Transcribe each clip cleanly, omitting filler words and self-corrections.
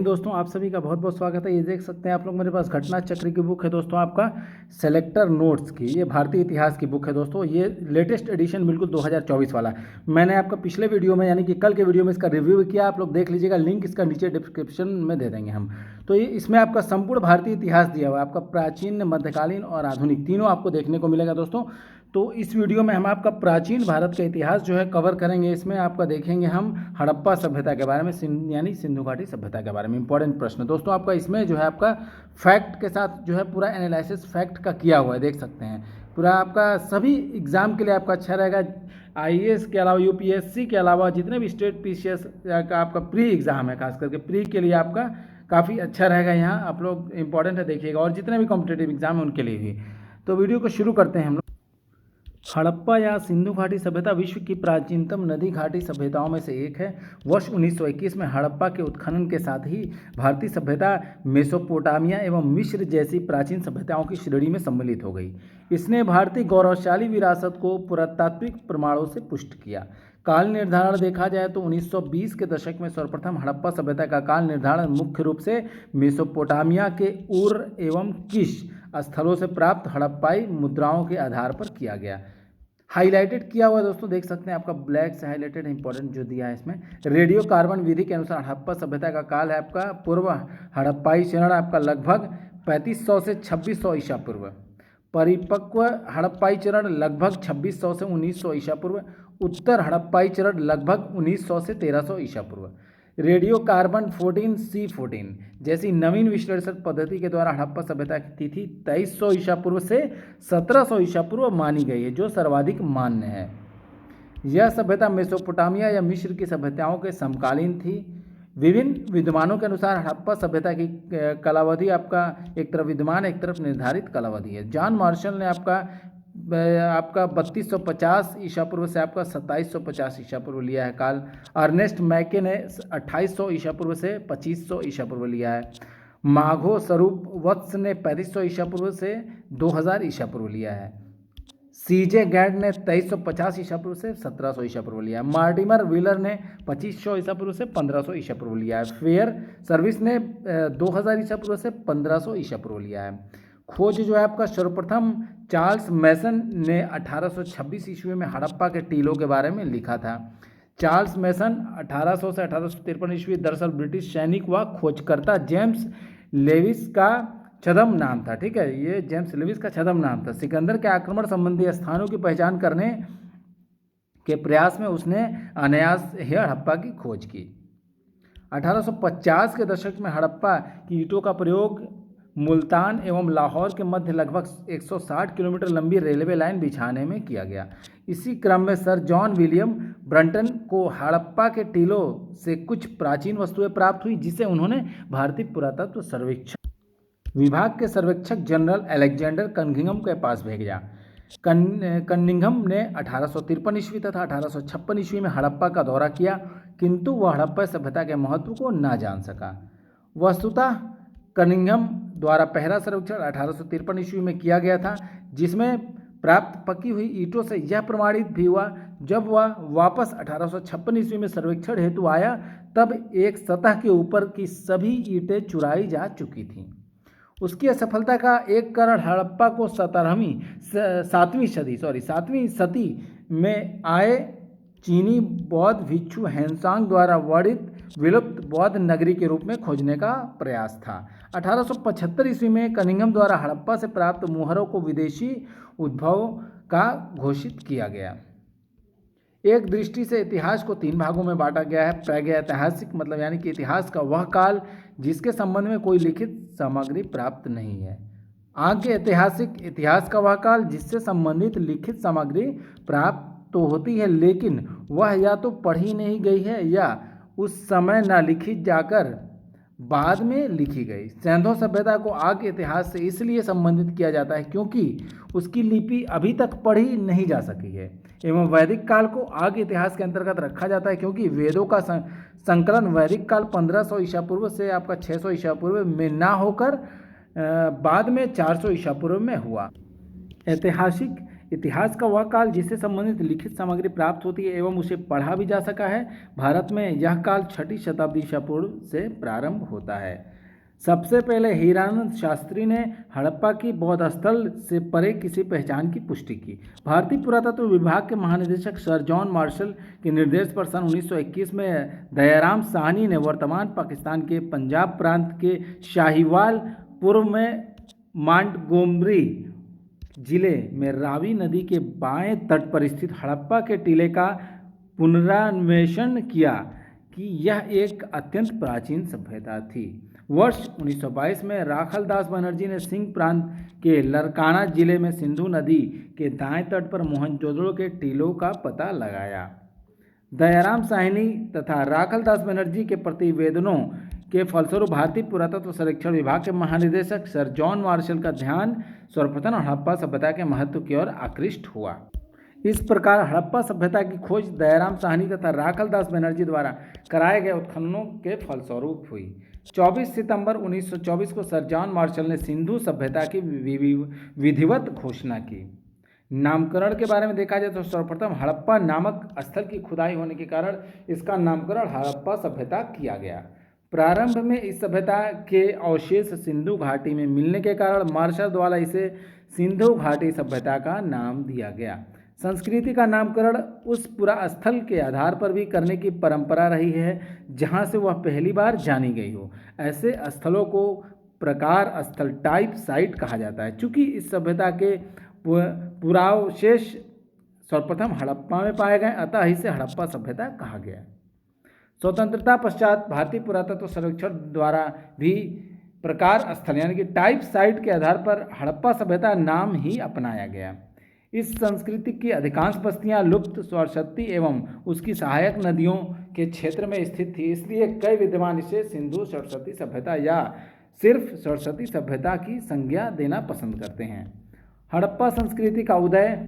दोस्तों, आप सभी का बहुत बहुत स्वागत है। ये देख सकते हैं आप लोग मेरे पास घटना चक्र की बुक है दोस्तों, आपका सेलेक्टर नोट्स की। ये भारतीय इतिहास की बुक है दोस्तों। ये लेटेस्ट एडिशन बिल्कुल 2024 वाला। मैंने आपका पिछले वीडियो में यानी कि कल के वीडियो में इसका रिव्यू किया, आप लोग देख लीजिएगा, लिंक इसका नीचे डिस्क्रिप्शन में दे देंगे हम। तो ये इसमें आपका संपूर्ण भारतीय इतिहास दिया हुआ है, आपका प्राचीन, मध्यकालीन और आधुनिक तीनों आपको देखने को मिलेगा दोस्तों। तो इस वीडियो में हम आपका प्राचीन भारत का इतिहास जो है कवर करेंगे। इसमें आपका देखेंगे हम हड़प्पा सभ्यता के बारे में, यानी सिंधु घाटी सभ्यता के बारे में। इंपॉर्टेंट प्रश्न दोस्तों आपका इसमें जो है आपका फैक्ट के साथ जो है पूरा एनालिसिस फैक्ट का किया हुआ है, देख सकते हैं। पूरा आपका सभी एग्जाम के लिए आपका अच्छा रहेगा। आईएएस के अलावा यूपीएससी के अलावा जितने भी स्टेट पीसीएस का आपका प्री एग्ज़ाम है, खास करके प्री के लिए आपका काफ़ी अच्छा रहेगा। यहाँ आप लोग इंपॉर्टेंट है, देखिएगा, और जितने भी कॉम्पिटेटिव एग्जाम है उनके लिए भी। तो वीडियो को शुरू करते हैं हम लोग। हड़प्पा या सिंधु घाटी सभ्यता विश्व की प्राचीनतम नदी घाटी सभ्यताओं में से एक है। वर्ष 1921 में हड़प्पा के उत्खनन के साथ ही भारतीय सभ्यता मेसोपोटामिया एवं मिस्र जैसी प्राचीन सभ्यताओं की श्रेणी में सम्मिलित हो गई। इसने भारतीय गौरवशाली विरासत को पुरातात्विक प्रमाणों से पुष्ट किया। काल निर्धारण देखा जाए तो 1920 के दशक में सर्वप्रथम हड़प्पा सभ्यता का काल निर्धारण मुख्य रूप से मेसोपोटामिया के उर एवं किश स्थलों से प्राप्त हड़प्पाई मुद्राओं के आधार पर किया गया। हाईलाइटेड किया हुआ दोस्तों, देख सकते हैं, आपका ब्लैक से हाईलाइटेड इंपॉर्टेंट जो दिया है इसमें। रेडियो कार्बन विधि के अनुसार हड़प्पा सभ्यता का काल है आपका पूर्व हड़प्पाई चरण आपका लगभग 3500 से 2600 ईसा पूर्व। परिपक्व हड़प्पाई चरण लगभग 2600 से 1900 ईसा पूर्व। उत्तर हड़प्पाई चरण लगभग 1900 से 1300 ईसा पूर्व। रेडियो कार्बन 14C14 जैसी नवीन विश्लेषण पद्धति के द्वारा हड़प्पा सभ्यता की तिथि 2300 ईसा पूर्व से 1700 ईसा पूर्व मानी गई है, जो सर्वाधिक मान्य है। यह सभ्यता मेसोपोटामिया या मिस्र की सभ्यताओं के समकालीन थी। विभिन्न विद्वानों के अनुसार हड़प्पा सभ्यता की कालावधि आपका एक तरफ विद्यमान, एक तरफ निर्धारित कालावधि है। जॉन मार्शल ने आपका 3250 ईसा पूर्व से आपका 2750 ईसा पूर्व लिया है काल। अर्नेस्ट मैके ने 2800 ईसा पूर्व से 2500 ईसा पूर्व लिया है। माघो स्वरूप वत्स ने 3500 ईसा पूर्व से 2000 ईसा पूर्व लिया है। सीजे गैंड ने 2350 ईसा पूर्व से 1700 ईसा पूर्व लिया है। मार्टिमर व्हीलर ने 2500 ईसा पूर्व से 1500 ईसा पूर्व लिया है। फेयर सर्विस ने 2000 ईसा पूर्व से 1500 ईसा पूर्व लिया है। खोज जो है आपका सर्वप्रथम चार्ल्स मैसन ने 1826 ईस्वी में हड़प्पा के टीलों के बारे में लिखा था। चार्ल्स मैसन 1800 से 1853 ईस्वी दरअसल ब्रिटिश सैनिक व खोजकर्ता जेम्स लेविस का छद्म नाम था। ठीक है, ये जेम्स लेविस का छद्म नाम था। सिकंदर के आक्रमण संबंधी स्थानों की पहचान करने के प्रयास में उसने अनायास हड़प्पा की खोज की। 1850 के दशक में हड़प्पा की ईंटों का प्रयोग मुल्तान एवं लाहौर के मध्य लगभग 160 किलोमीटर लंबी रेलवे लाइन बिछाने में किया गया। इसी क्रम में सर जॉन विलियम ब्रंटन को हड़प्पा के टीलों से कुछ प्राचीन वस्तुएं प्राप्त हुई, जिसे उन्होंने भारतीय पुरातत्व सर्वेक्षण विभाग के सर्वेक्षक जनरल अलेक्जेंडर कनिंघम के पास भेजा। कनिंघम ने 1853 ईस्वी तथा 1856 ईस्वी में हड़प्पा का दौरा किया, किंतु वह हड़प्पा सभ्यता के महत्व को न जान सका। वस्तुतः कनिंघम द्वारा पहला सर्वेक्षण 1853 ईस्वी में किया गया था, जिसमें प्राप्त पकी हुई ईंटों से यह प्रमाणित भी हुआ। जब वह वापस 1856 ईस्वी में सर्वेक्षण हेतु आया, तब एक सतह के ऊपर की सभी ईंटें चुराई जा चुकी थीं। उसकी असफलता का एक कारण हड़प्पा को 7वीं सदी में आए चीनी बौद्ध भिक्षु हेनसांग द्वारा वर्णित विलुप्त बौद्ध नगरी के रूप में खोजने का प्रयास था। 1875 ईस्वी में कनिंघम द्वारा हड़प्पा से प्राप्त मुहरों को विदेशी उद्भव का घोषित किया गया। एक दृष्टि से इतिहास को 3 भागों में बांटा गया है। प्रागैतिहासिक मतलब यानी कि इतिहास का वह काल जिसके संबंध में कोई लिखित सामग्री प्राप्त नहीं है। आगे ऐतिहासिक इतिहास का वह काल जिससे संबंधित लिखित सामग्री प्राप्त तो होती है, लेकिन वह या तो पढ़ी नहीं गई है या उस समय न लिखी जाकर बाद में लिखी गई। सिंधु सभ्यता को आगे इतिहास से इसलिए संबंधित किया जाता है क्योंकि उसकी लिपि अभी तक पढ़ी नहीं जा सकी है, एवं वैदिक काल को आगे इतिहास के अंतर्गत रखा जाता है क्योंकि वेदों का संकलन वैदिक काल 1500 ईसा पूर्व से आपका 600 ईसा पूर्व में ना होकर बाद में 400 ईसा पूर्व में हुआ। ऐतिहासिक इतिहास का वह काल जिससे संबंधित लिखित सामग्री प्राप्त होती है एवं उसे पढ़ा भी जा सका है। भारत में यह काल 6ठी शताब्दी ईसा पूर्व से प्रारंभ होता है। सबसे पहले हीरानंद शास्त्री ने हड़प्पा की बौद्ध स्थल से परे किसी पहचान की पुष्टि की। भारतीय पुरातत्व विभाग के महानिदेशक सर जॉन मार्शल के निर्देश पर सन 1921 में दयाराम साहनी ने वर्तमान पाकिस्तान के पंजाब प्रांत के शाहीवाल पूर्व में मांटगोमरी जिले में रावी नदी के बाएं तट पर स्थित हड़प्पा के टीले का पुनरान्वेषण किया कि यह एक अत्यंत प्राचीन सभ्यता थी। वर्ष 1922 में राखलदास बनर्जी ने सिंह प्रांत के लरकाना जिले में सिंधु नदी के दाएं तट पर मोहनजोदड़ो के टीलों का पता लगाया। दयाराम साहनी तथा राखलदास बनर्जी के प्रतिवेदनों के फलस्वरूप भारतीय पुरातत्व सर्वेक्षण विभाग के महानिदेशक सर जॉन मार्शल का ध्यान सर्वप्रथम हड़प्पा सभ्यता के महत्व की ओर आकृष्ट हुआ। इस प्रकार हड़प्पा सभ्यता की खोज दयाराम साहनी तथा राखलदास बनर्जी द्वारा कराए गए उत्खननों के फलस्वरूप हुई। 24 सितंबर 1924 को सर जॉन मार्शल ने सिंधु सभ्यता की विधिवत घोषणा की। नामकरण के बारे में देखा जाए तो सर्वप्रथम हड़प्पा नामक स्थल की खुदाई होने के कारण इसका नामकरण हड़प्पा सभ्यता किया गया। प्रारंभ में इस सभ्यता के अवशेष सिंधु घाटी में मिलने के कारण मार्शल द्वारा इसे सिंधु घाटी सभ्यता का नाम दिया गया। संस्कृति का नामकरण उस पूरा स्थल के आधार पर भी करने की परंपरा रही है जहां से वह पहली बार जानी गई हो। ऐसे स्थलों को प्रकार स्थल टाइप साइट कहा जाता है। चूँकि इस सभ्यता के पुरावशेष सर्वप्रथम हड़प्पा में पाए गए, अतः इसे हड़प्पा सभ्यता कहा गया। स्वतंत्रता पश्चात भारतीय पुरातत्व सर्वेक्षण द्वारा भी प्रकार स्थल यानी कि टाइप साइट के आधार पर हड़प्पा सभ्यता नाम ही अपनाया गया। इस संस्कृति की अधिकांश बस्तियां लुप्त सरस्वती एवं उसकी सहायक नदियों के क्षेत्र में स्थित थी, इसलिए कई विद्वान इसे सिंधु सरस्वती सभ्यता या सिर्फ सरस्वती सभ्यता की संज्ञा देना पसंद करते हैं। हड़प्पा संस्कृति का उदय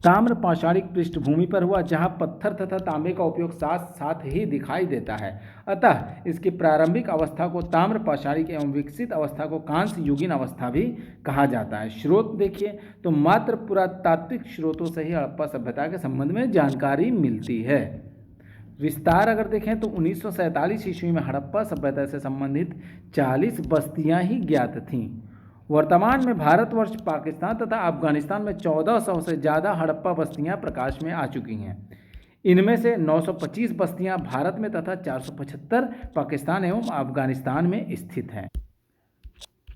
ताम्र पाषाणिक पृष्ठभूमि पर हुआ, जहां पत्थर तथा तांबे का उपयोग साथ साथ ही दिखाई देता है। अतः इसकी प्रारंभिक अवस्था को ताम्र पाषाणिक एवं विकसित अवस्था को कांस्य युगीन अवस्था भी कहा जाता है। स्रोत देखिए तो मात्र पुरातात्विक स्रोतों से ही हड़प्पा सभ्यता के संबंध में जानकारी मिलती है। विस्तार अगर देखें तो 1947 ईस्वी में हड़प्पा सभ्यता से संबंधित 40 बस्तियां ही ज्ञात थीं। वर्तमान में भारतवर्ष, पाकिस्तान तथा अफगानिस्तान में 1400 से ज़्यादा हड़प्पा बस्तियां प्रकाश में आ चुकी हैं। इनमें से 925 बस्तियां भारत में तथा 475 पाकिस्तान एवं अफगानिस्तान में स्थित हैं।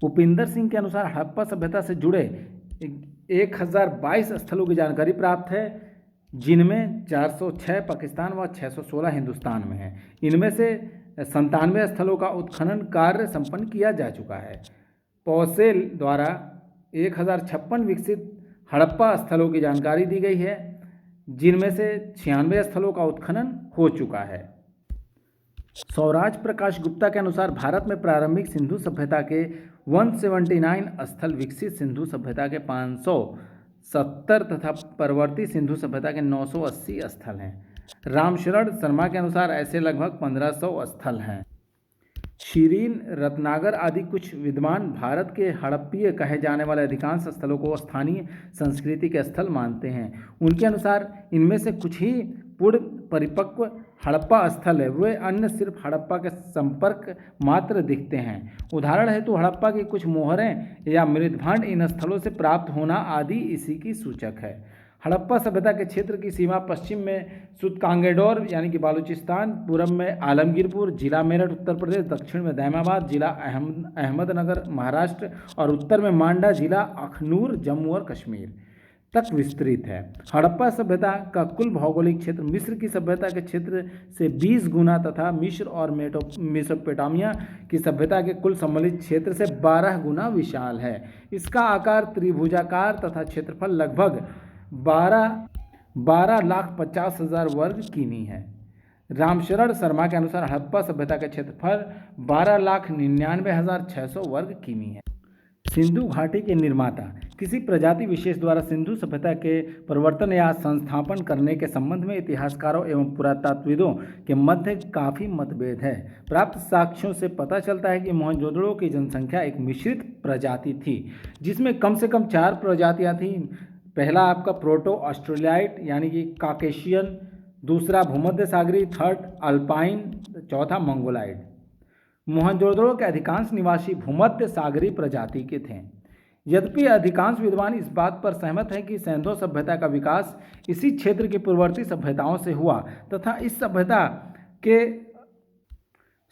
उपिंदर सिंह के अनुसार हड़प्पा सभ्यता से जुड़े 1022 स्थलों की जानकारी प्राप्त है, जिनमें 406 पाकिस्तान व 616 हिंदुस्तान में है। इनमें से 97 स्थलों का उत्खनन कार्य संपन्न किया जा चुका है। पौसेल द्वारा 1056 विकसित हड़प्पा स्थलों की जानकारी दी गई है, जिनमें से 96 स्थलों का उत्खनन हो चुका है। स्वराज प्रकाश गुप्ता के अनुसार भारत में प्रारंभिक सिंधु सभ्यता के 179 स्थल, विकसित सिंधु सभ्यता के 570 तथा परवर्ती सिंधु सभ्यता के 980 स्थल हैं। रामशरण शर्मा के अनुसार ऐसे लगभग 1500 स्थल हैं। शीरीन, रत्नागर आदि कुछ विद्वान भारत के हड़प्पीय कहे जाने वाले अधिकांश स्थलों को स्थानीय संस्कृति के स्थल मानते हैं। उनके अनुसार इनमें से कुछ ही पूर्ण परिपक्व हड़प्पा स्थल है, वे अन्य सिर्फ हड़प्पा के संपर्क मात्र दिखते हैं। उदाहरण हेतु हड़प्पा की कुछ मोहरें या मृदभांड इन स्थलों से प्राप्त होना आदि इसी की सूचक है। हड़प्पा सभ्यता के क्षेत्र की सीमा पश्चिम में सुतकांगेडोर यानी कि बालूचिस्तान, पूरब में आलमगीरपुर जिला मेरठ उत्तर प्रदेश, दक्षिण में दैमाबाद जिला अहमदनगर महाराष्ट्र और उत्तर में मांडा जिला अखनूर जम्मू और कश्मीर तक विस्तृत है। हड़प्पा सभ्यता का कुल भौगोलिक क्षेत्र मिस्र की सभ्यता के क्षेत्र से 20 गुना तथा मिस्र और मेसोपोटामिया की सभ्यता के कुल सम्मिलित क्षेत्र से 12 गुना विशाल है। इसका आकार त्रिभुजाकार तथा क्षेत्रफल लगभग 12,50,000 वर्ग किमी है। रामशरण शर्मा के अनुसार हड़प्पा सभ्यता का क्षेत्रफल 12,99,600 वर्ग किमी है। सिंधु घाटी के निर्माता किसी प्रजाति विशेष द्वारा सिंधु सभ्यता के परिवर्तन या संस्थापन करने के संबंध में इतिहासकारों एवं पुरातत्वविदों के मध्य काफ़ी मतभेद है। प्राप्त साक्ष्यों से पता चलता है कि मोहनजोदड़ो की जनसंख्या एक मिश्रित प्रजाति थी, जिसमें कम से कम 4 प्रजातियां थीं। पहला आपका प्रोटो ऑस्ट्रेलियाइट यानी कि काकेशियन, दूसरा भूमध्य सागरी, थर्ड अल्पाइन, चौथा मंगोलाइड। मोहनजोदड़ो के अधिकांश निवासी भूमध्य सागरीय प्रजाति के थे। यद्यपि अधिकांश विद्वान इस बात पर सहमत हैं कि सिंधु सभ्यता का विकास इसी क्षेत्र की पूर्ववर्ती सभ्यताओं से हुआ तथा इस सभ्यता के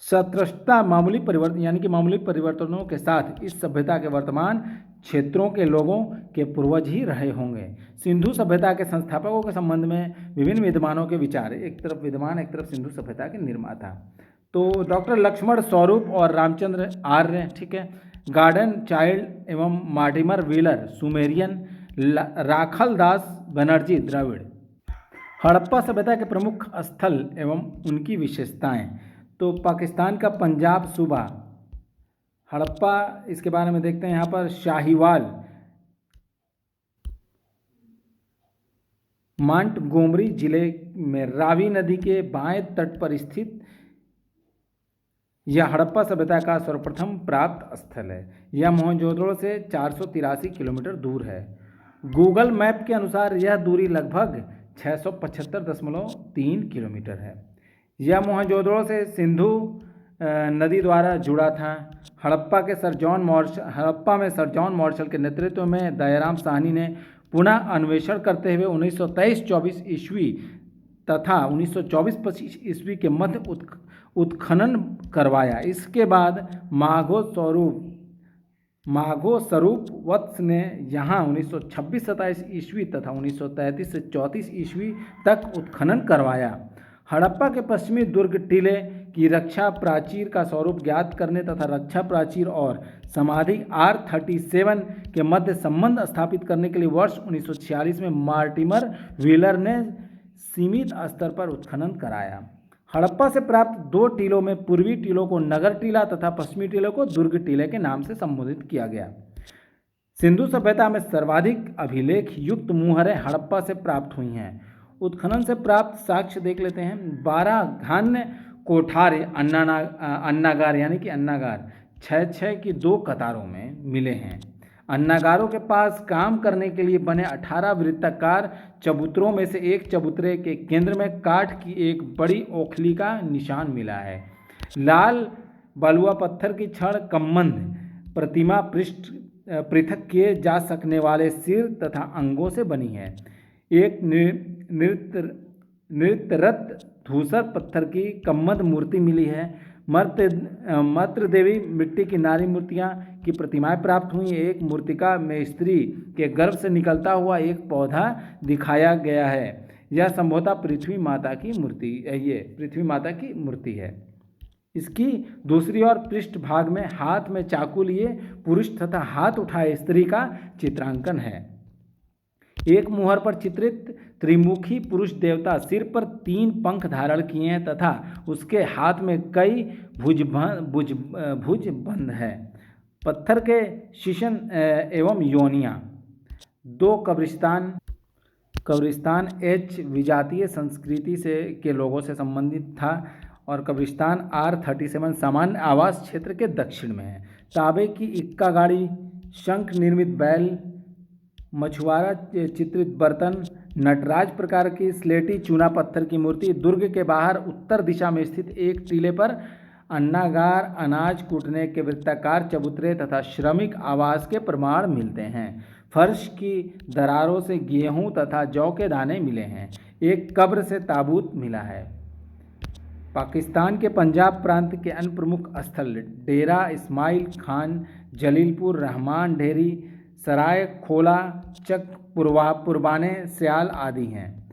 सत्रस्तता मामूली परिवर्तन यानी कि मामूली परिवर्तनों के साथ इस सभ्यता के वर्तमान क्षेत्रों के लोगों के पूर्वज ही रहे होंगे। सिंधु सभ्यता के संस्थापकों के संबंध में विभिन्न विद्वानों के विचार, एक तरफ विद्वान एक तरफ सिंधु सभ्यता के निर्माता। तो डॉक्टर लक्ष्मण स्वरूप और रामचंद्र आर्य, ठीक है, गार्डन चाइल्ड एवं Mortimer Wheeler Sumerian, Rakhaldas Banerjee Dravid. Harappa सभ्यता के प्रमुख स्थल एवं उनकी विशेषताएं। तो पाकिस्तान का पंजाब सूबा हड़प्पा, इसके बारे में देखते हैं यहाँ पर। शाहीवाल, मांटगोमरी जिले में रावी नदी के बाएं तट पर स्थित यह हड़प्पा सभ्यता का सर्वप्रथम प्राप्त स्थल है। यह मोहनजोदड़ो से 483 किलोमीटर दूर है। गूगल मैप के अनुसार यह दूरी लगभग 675.3 किलोमीटर है। यह मोहनजोदड़ो से सिंधु नदी द्वारा जुड़ा था। हड़प्पा में सर जॉन मार्शल के नेतृत्व में दयाराम साहनी ने पुनः अन्वेषण करते हुए 1923-24 ईस्वी तथा 1924-25 ईस्वी के मध्य उत्खनन करवाया। इसके बाद माघो स्वरूप वत्स ने यहाँ 1926-27 ईस्वी तथा 1933 से 34 ईस्वी तक उत्खनन करवाया। हड़प्पा के पश्चिमी दुर्ग टीले की रक्षा प्राचीर का स्वरूप ज्ञात करने तथा रक्षा प्राचीर और समाधि R37 के मध्य संबंध स्थापित करने के लिए वर्ष 1946 में मार्टिमर व्हीलर ने सीमित स्तर पर उत्खनन कराया। हड़प्पा से प्राप्त 2 टीलों में पूर्वी टीलों को नगर टीला तथा पश्चिमी टीलों को दुर्ग टीले के नाम से संबोधित किया गया। सिंधु सभ्यता में सर्वाधिक अभिलेख युक्त मुहरें हड़प्पा से प्राप्त हुई हैं। उत्खनन से प्राप्त साक्ष्य देख लेते हैं। 12 घान्य कोठारे अन्नागार यानी कि अन्नागार 6-6 की 2 कतारों में मिले हैं। अन्नागारों के पास काम करने के लिए बने 18 वृत्ताकार चबूतरों में से एक चबूतरे के केंद्र में काठ की एक बड़ी ओखली का निशान मिला है। लाल बलुआ पत्थर की छड़ कम्बंध प्रतिमा पृथक किए जा सकने वाले सिर तथा अंगों से बनी है। एक नृत्यरत धूसर पत्थर की कम्मद मूर्ति मिली है। मत्र देवी मिट्टी की नारी मूर्तियां की प्रतिमाएं प्राप्त हुई। एक मूर्तिका में स्त्री के गर्भ से निकलता हुआ एक पौधा दिखाया गया है। यह संभवतः पृथ्वी माता की मूर्ति है। इसकी दूसरी ओर पृष्ठभाग में हाथ में चाकू लिए पुरुष तथा हाथ उठाए स्त्री का चित्रांकन है। एक मुहर पर चित्रित त्रिमुखी पुरुष देवता सिर पर 3 पंख धारण किए हैं तथा उसके हाथ में कई भुजबंध है। पत्थर के शीशन एवं योनियाँ। 2 कब्रिस्तान एच विजातीय संस्कृति के लोगों से संबंधित था और कब्रिस्तान R37 सामान्य आवास क्षेत्र के दक्षिण में है। तांबे की इक्का गाड़ी, शंख निर्मित बैल, मछुआरा चित्रित बर्तन, नटराज प्रकार की स्लेटी चूना पत्थर की मूर्ति। दुर्ग के बाहर उत्तर दिशा में स्थित एक टीले पर अन्नागार, अनाज कूटने के वृत्ताकार चबूतरे तथा श्रमिक आवास के प्रमाण मिलते हैं। फर्श की दरारों से गेहूं तथा जौ के दाने मिले हैं। एक कब्र से ताबूत मिला है। पाकिस्तान के पंजाब प्रांत के अन्य प्रमुख स्थल डेरा इस्माइल खान, जलीलपुर, रहमान ढेरी, सराय खोला, चक पुरबाने, स्याल आदि हैं।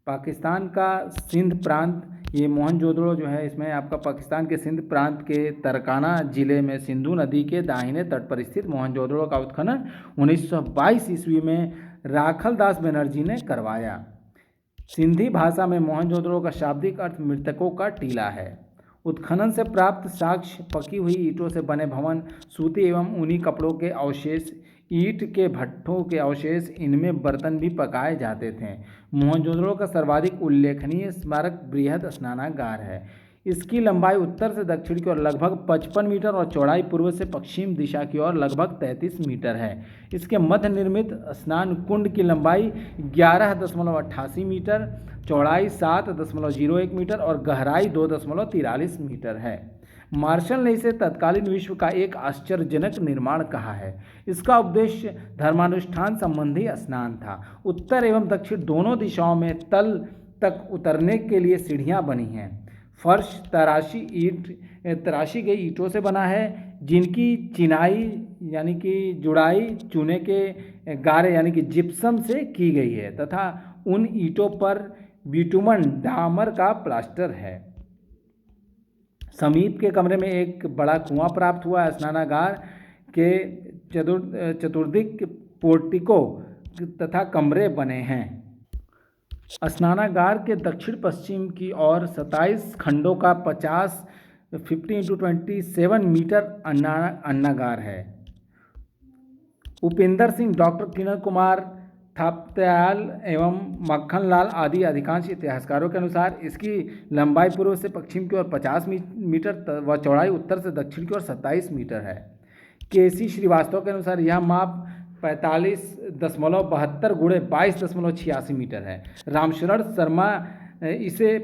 पाकिस्तान का सिंध प्रांत, ये मोहनजोदड़ो जो है इसमें आपका पाकिस्तान के सिंध प्रांत के तरकाना जिले में सिंधु नदी के दाहिने तट पर स्थित मोहनजोदड़ो का उत्खनन 1922 ईस्वी में राखलदास बनर्जी ने करवाया। सिंधी भाषा में मोहनजोदड़ो का शाब्दिक अर्थ मृतकों का टीला है। उत्खनन से प्राप्त साक्ष्य पकी हुई ईंटों से बने भवन, सूती एवं ऊनी कपड़ों के अवशेष, ईंट के भट्ठों के अवशेष, इनमें बर्तन भी पकाए जाते थे। मोहनजोदड़ो का सर्वाधिक उल्लेखनीय स्मारक बृहद स्नानागार है। इसकी लंबाई उत्तर से दक्षिण की ओर लगभग 55 मीटर और चौड़ाई पूर्व से पश्चिम दिशा की ओर लगभग 33 मीटर है। इसके मध्य निर्मित स्नान कुंड की लंबाई 11.88 मीटर, चौड़ाई 7.01 मीटर और गहराई 2.43 मीटर है। मार्शल ने इसे तत्कालीन विश्व का एक आश्चर्यजनक निर्माण कहा है। इसका उद्देश्य धर्मानुष्ठान संबंधी स्नान था। उत्तर एवं दक्षिण दोनों दिशाओं में तल तक उतरने के लिए सीढ़ियां बनी हैं। फर्श तराशी गई ईंटों से बना है, जिनकी चिनाई यानी कि जुड़ाई चूने के गारे यानी कि जिप्सम से की गई है तथा उन ईंटों पर बिटुमन डामर का प्लास्टर है। समीप के कमरे में एक बड़ा कुआं प्राप्त हुआ। स्नानागार के चतुर्दिक पोर्टिको तथा कमरे बने हैं। स्नानागार के दक्षिण पश्चिम की ओर 27 खंडों का 50 मीटर अन्नागार है। उपेंद्र सिंह, डॉक्टर किरण कुमार, थपत्याल एवं मक्खनलाल आदि अधिकांश इतिहासकारों के अनुसार इसकी लंबाई पूर्व से पश्चिम की ओर 50 मीटर व चौड़ाई उत्तर से दक्षिण की ओर 27 मीटर है। केसी श्रीवास्तव के अनुसार यह माप 45.72 गुणे 22.86 मीटर है। रामशरण शर्मा इसे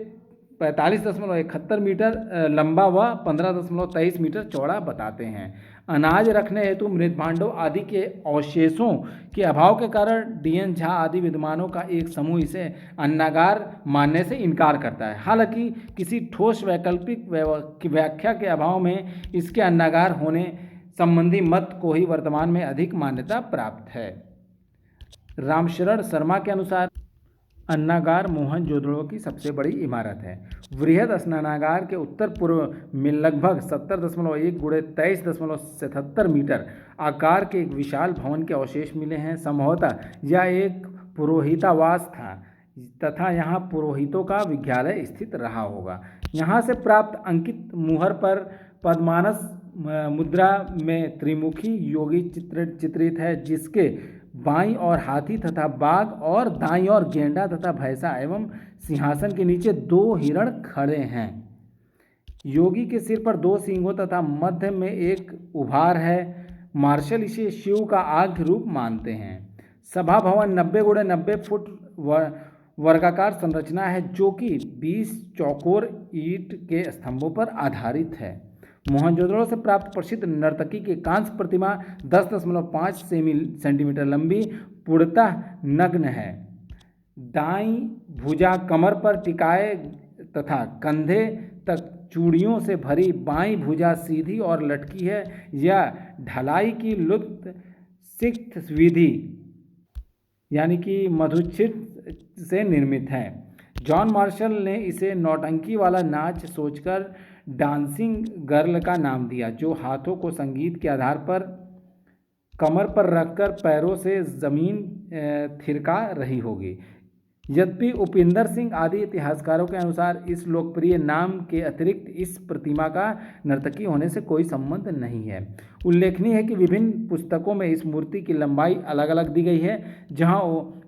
45.71 मीटर लंबा व 15.23 मीटर चौड़ा बताते हैं। अनाज रखने हेतु मृत भांडों आदि के अवशेषों के अभाव के कारण डीएन झा आदि विद्वानों का एक समूह इसे अन्नागार मानने से इनकार करता है। हालांकि किसी ठोस वैकल्पिक व्याख्या के अभाव में इसके अन्नागार होने संबंधी मत को ही वर्तमान में अधिक मान्यता प्राप्त है। रामशरण शर्मा के अनुसार अन्नागार मोहनजोदड़ो की सबसे बड़ी इमारत है। वृहद स्नानागार के उत्तर पूर्व में लगभग 70.1 गुणे 23.77 मीटर आकार के एक विशाल भवन के अवशेष मिले हैं। संभवतः यह एक पुरोहितावास था तथा यहाँ पुरोहितों का विद्यालय स्थित रहा होगा। यहाँ से प्राप्त अंकित मुहर पर पद्मानस मुद्रा में त्रिमुखी योगी चित्रित है, जिसके बाईं ओर हाथी तथा बाघ और दाईं ओर गेंडा तथा भैंसा एवं सिंहासन के नीचे 2 हिरण खड़े हैं। योगी के सिर पर 2 सींगों तथा मध्य में एक उभार है। मार्शल इसे शिव का आज्ञ रूप मानते हैं। सभा भवन 90 गुणे 90 फुट वर्गाकार संरचना है, जो कि 20 चौकोर ईंट के स्तंभों पर आधारित है। मोहनजोदड़ो से प्राप्त प्रसिद्ध नर्तकी की कांस्य प्रतिमा 10.5 सेंटीमीटर लंबी पूर्णतः नग्न है। दाईं भुजा कमर पर टिकाए तथा कंधे तक चूड़ियों से भरी बाईं भुजा सीधी और लटकी है। यह ढलाई की लुप्त सिक्त विधि यानी कि मधुच्छिद से निर्मित है। जॉन मार्शल ने इसे नौटंकी वाला नाच सोचकर डांसिंग गर्ल का नाम दिया, जो हाथों को संगीत के आधार पर कमर पर रखकर पैरों से जमीन थिरका रही होगी। यद्यपि उपेंद्र सिंह आदि इतिहासकारों के अनुसार इस लोकप्रिय नाम के अतिरिक्त इस प्रतिमा का नर्तकी होने से कोई संबंध नहीं है। उल्लेखनीय है कि विभिन्न पुस्तकों में इस मूर्ति की लंबाई अलग अलग दी गई है। जहां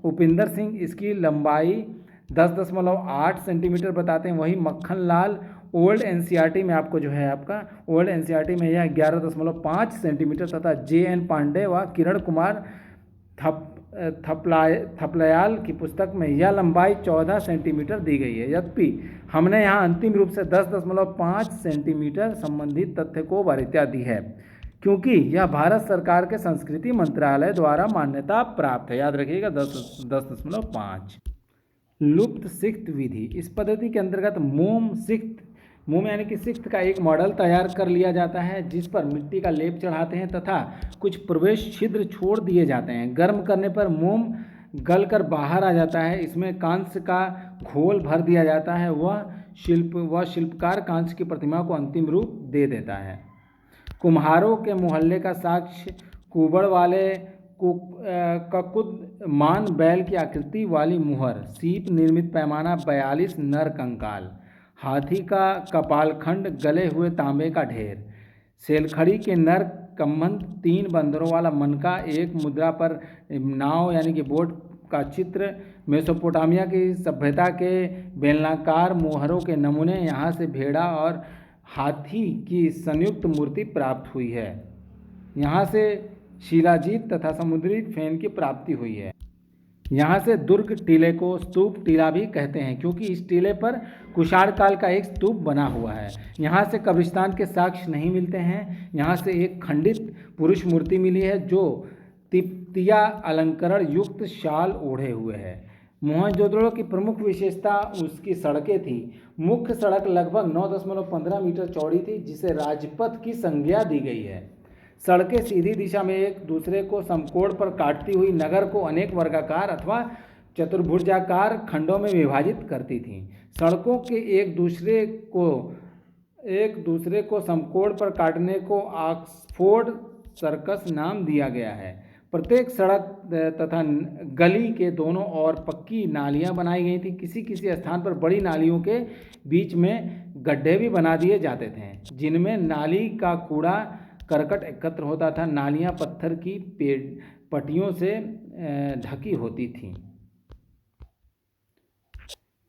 उपेंद्र सिंह इसकी लंबाई 10.8 सेंटीमीटर बताते हैं, वहीं मक्खनलाल ओल्ड एनसीईआरटी में आपको जो है आपका ओल्ड एनसीईआरटी में यह 11.5 सेंटीमीटर तथा JN पांडे व किरण कुमार थपलयाल की पुस्तक में यह लंबाई 14 सेंटीमीटर दी गई है। यद्यपि हमने यहाँ अंतिम रूप से 10.5 सेंटीमीटर संबंधित तथ्य को वरीयता दी है, क्योंकि यह भारत सरकार के संस्कृति मंत्रालय द्वारा मान्यता प्राप्त है। याद रखिएगा 10.5। लुप्त सिक्त विधि। इस पद्धति के अंतर्गत मोम यानी कि सिक्त का एक मॉडल तैयार कर लिया जाता है, जिस पर मिट्टी का लेप चढ़ाते हैं तथा कुछ प्रवेश छिद्र छोड़ दिए जाते हैं। गर्म करने पर मोम गलकर बाहर आ जाता है। इसमें कांस्य का घोल भर दिया जाता है। वह शिल्पकार कांस्य की प्रतिमा को अंतिम रूप दे देता है। कुम्हारों के मोहल्ले का साक्ष्य कुबड़ वाले ककुद मान बैल की आकृति वाली मुहर, सीप निर्मित पैमाना 42 नर कंकाल, हाथी का कपालखंड, गले हुए तांबे का ढेर, सेलखड़ी के नर कम्बंध, 3 बंदरों वाला मनका, एक मुद्रा पर नाव यानी कि बोट का चित्र, मेसोपोटामिया की सभ्यता के बेलनाकार मोहरों के नमूने, यहाँ से भेड़ा और हाथी की संयुक्त मूर्ति प्राप्त हुई है। यहाँ से शिलाजीत तथा समुद्री फेन की प्राप्ति हुई है। यहाँ से दुर्ग टीले को स्तूप टीला भी कहते हैं, क्योंकि इस टीले पर कुषाण काल का एक स्तूप बना हुआ है। यहाँ से कब्रिस्तान के साक्ष्य नहीं मिलते हैं। यहाँ से एक खंडित पुरुष मूर्ति मिली है जो तिप्तिया अलंकरण युक्त शाल ओढ़े हुए है। मोहनजोदड़ो की प्रमुख विशेषता उसकी सड़कें थी। मुख्य सड़क लगभग 9.15 मीटर चौड़ी थी, जिसे राजपथ की संज्ञा दी गई है। सड़कें सीधी दिशा में एक दूसरे को समकोण पर काटती हुई नगर को अनेक वर्गाकार अथवा चतुर्भुजाकार खंडों में विभाजित करती थीं। सड़कों के एक दूसरे को समकोण पर काटने को ऑक्सफोर्ड सर्कस नाम दिया गया है। प्रत्येक सड़क तथा गली के दोनों ओर पक्की नालियां बनाई गई थी। किसी किसी स्थान पर बड़ी नालियों के बीच में गड्ढे भी बना दिए जाते थे, जिनमें नाली का कूड़ा करकट एकत्र होता था। नालियां पत्थर की पट्टियों से ढकी होती थीं।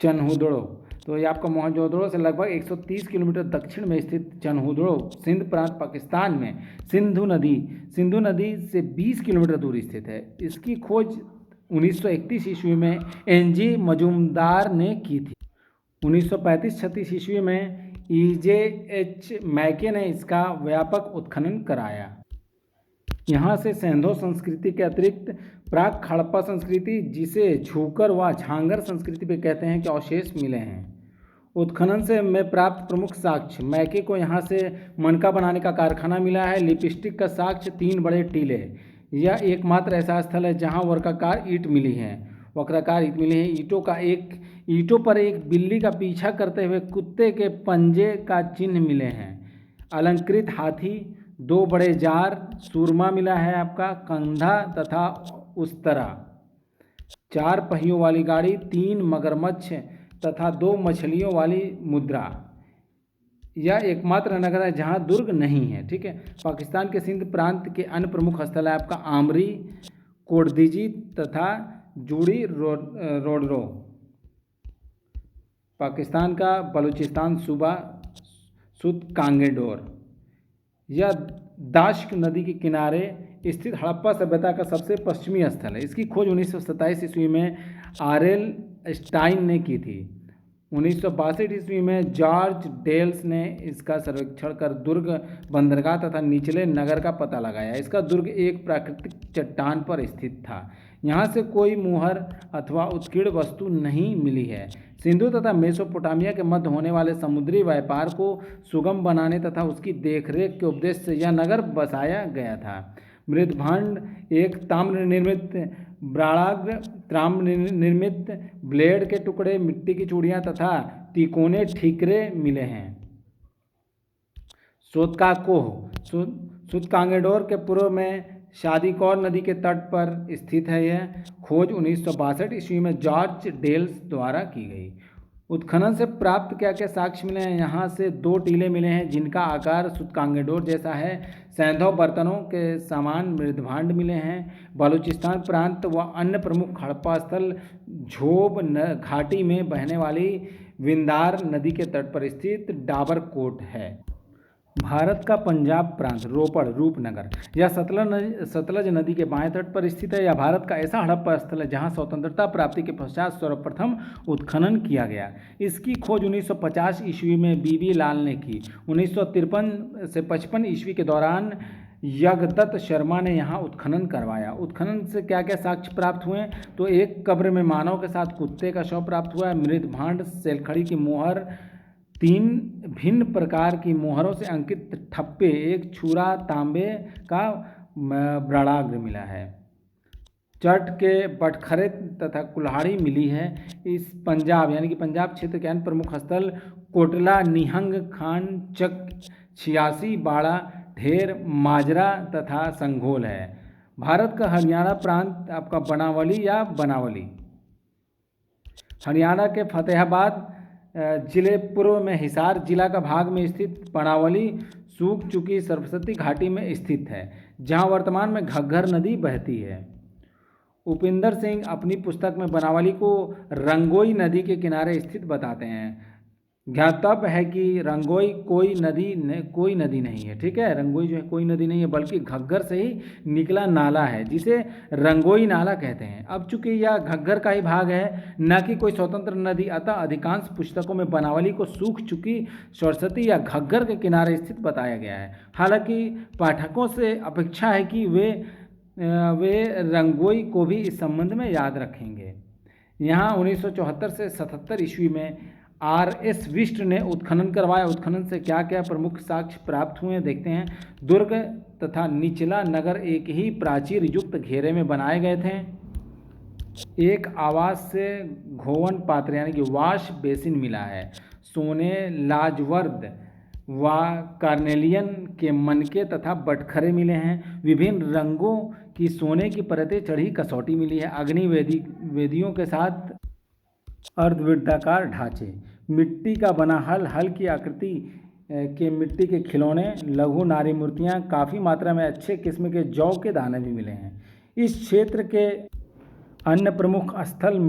चनहुदड़ो, तो ये आपका मोहनजोदड़ो से लगभग 130 किलोमीटर दक्षिण में स्थित चनहुदड़ो सिंध प्रांत पाकिस्तान में सिंधु नदी से 20 किलोमीटर दूर स्थित है। इसकी खोज 1931 ईस्वी में एनजी मजूमदार ने की थी। 1935-36 ईस्वी में EJ-H मैके ने इसका व्यापक उत्खनन कराया। यहाँ से सेंधो संस्कृति के अतिरिक्त प्राक हड़प्पा संस्कृति, जिसे झूकर व झांगर संस्कृति भी कहते हैं, के अवशेष मिले हैं। उत्खनन से में प्राप्त प्रमुख साक्ष्य, मैके को यहाँ से मनका बनाने का कारखाना मिला है। लिपस्टिक का साक्ष्य 3 बड़े टीले, यह एकमात्र ऐसा स्थल है जहाँ वर्गाकार ईंट मिली है। ईंटों पर एक बिल्ली का पीछा करते हुए कुत्ते के पंजे का चिन्ह मिले हैं। अलंकृत हाथी, 2 बड़े जार, सूरमा मिला है आपका, कंधा तथा उस्तरा, 4 पहियों वाली गाड़ी, 3 मगरमच्छ तथा 2 मछलियों वाली मुद्रा। यह एकमात्र नगर है जहाँ दुर्ग नहीं है। ठीक है। पाकिस्तान के सिंध प्रांत के अन्य प्रमुख स्थल है आपका आमरी, कोटदीजी तथा जूड़ी रोडरो। पाकिस्तान का बलूचिस्तान सूबा सुतकांगेडोर, यह दाश्क नदी के किनारे स्थित हड़प्पा सभ्यता का सबसे पश्चिमी स्थल है। इसकी खोज 1927 ईस्वी में आरएल स्टाइन ने की थी। 1962 ईस्वी में जॉर्ज डेल्स ने इसका सर्वेक्षण कर दुर्ग, बंदरगाह तथा निचले नगर का पता लगाया। इसका दुर्ग एक प्राकृतिक चट्टान पर स्थित था। यहाँ से कोई मुहर अथवा उत्कीर्ण वस्तु नहीं मिली है। सिंधु तथा मेसोपोटामिया के मध्य होने वाले समुद्री व्यापार को सुगम बनाने तथा उसकी देखरेख के उद्देश्य से यह नगर बसाया गया था। मृदभांड, एक ताम्र निर्मित ब्राणाग्र, ताम्र निर्मित ब्लेड के टुकड़े, मिट्टी की चूड़ियाँ तथा तिकोने ठीकरे मिले हैं। सुतकांगेडोर के पूर्व में शादीकौर नदी के तट पर स्थित है। यह खोज 1962 ईस्वी में जॉर्ज डेल्स द्वारा की गई। उत्खनन से प्राप्त क्या क्या साक्ष्य मिले हैं? यहाँ से 2 टीले मिले हैं जिनका आकार सुतकांगेडोर जैसा है। सैंधव बर्तनों के समान मृदभांड मिले हैं। बलूचिस्तान प्रांत व अन्य प्रमुख हड़प्पा स्थल झोब घाटी में बहने वाली विंदार नदी के तट पर स्थित डाबरकोट है। भारत का पंजाब प्रांत, रोपड़, रूपनगर, यह सतलज नदी के बाएं तट पर स्थित है। यह भारत का ऐसा हड़प्पा स्थल है जहां स्वतंत्रता प्राप्ति के पश्चात सर्वप्रथम उत्खनन किया गया। इसकी खोज 1950 ईस्वी में बीबी लाल ने की। 1953 से 55 ईस्वी के दौरान यज्ञदत्त शर्मा ने यहाँ उत्खनन करवाया। उत्खनन से क्या क्या साक्ष्य प्राप्त हुए? तो एक कब्र में मानव के साथ कुत्ते का शव प्राप्त हुआ है। मृदभांड, सेलखड़ी की मोहर, 3 भिन्न प्रकार की मोहरों से अंकित ठप्पे, एक छुरा तांबे का ब्राणाग्र मिला है। चट के बटखरे तथा कुल्हाड़ी मिली है। इस पंजाब यानी कि पंजाब क्षेत्र के अन्य प्रमुख स्थल कोटला, निहंग, खान चक, 86, बाड़ा, ढेर, माजरा तथा संघोल है। भारत का हरियाणा प्रांत आपका बनावली या बनावली, हरियाणा के फतेहाबाद जिले पूर्व में हिसार जिला का भाग में स्थित बनावली सूख चुकी सरस्वती घाटी में स्थित है, जहां वर्तमान में घग्गर नदी बहती है। उपिंदर सिंह अपनी पुस्तक में बनावली को रंगोई नदी के किनारे स्थित बताते हैं। ज्ञातव्य है कि रंगोई कोई नदी नहीं है, ठीक है। रंगोई जो है कोई नदी नहीं है, बल्कि घग्गर से ही निकला नाला है, जिसे रंगोई नाला कहते हैं। अब चूंकि यह घग्गर का ही भाग है, न कि कोई स्वतंत्र नदी, अतः अधिकांश पुस्तकों में बनावली को सूख चुकी सरस्वती या घग्गर के किनारे स्थित बताया गया है। हालांकि पाठकों से अपेक्षा है कि वे रंगोई को भी इस संबंध में याद रखेंगे। यहाँ 1974 से 77 ईस्वी में R.S. विष्ट ने उत्खनन करवाया। उत्खनन से क्या क्या प्रमुख साक्ष्य प्राप्त हुए देखते हैं। दुर्ग तथा निचला नगर एक ही प्राचीर युक्त घेरे में बनाए गए थे। एक आवास से घोवन पात्र यानी कि वाश बेसिन मिला है। सोने, लाजवर्द व कार्नेलियन के मनके तथा बटखरे मिले हैं। विभिन्न रंगों की सोने की परतें चढ़ी कसौटी मिली है। अग्नि वेदियों के साथ अर्धवृत्ताकार ढांचे, मिट्टी का बना हल की आकृति के मिट्टी के खिलौने, लघु नारी मूर्तियाँ, काफ़ी मात्रा में अच्छे किस्म के जौ के दाने भी मिले हैं। इस क्षेत्र के अन्य प्रमुख स्थल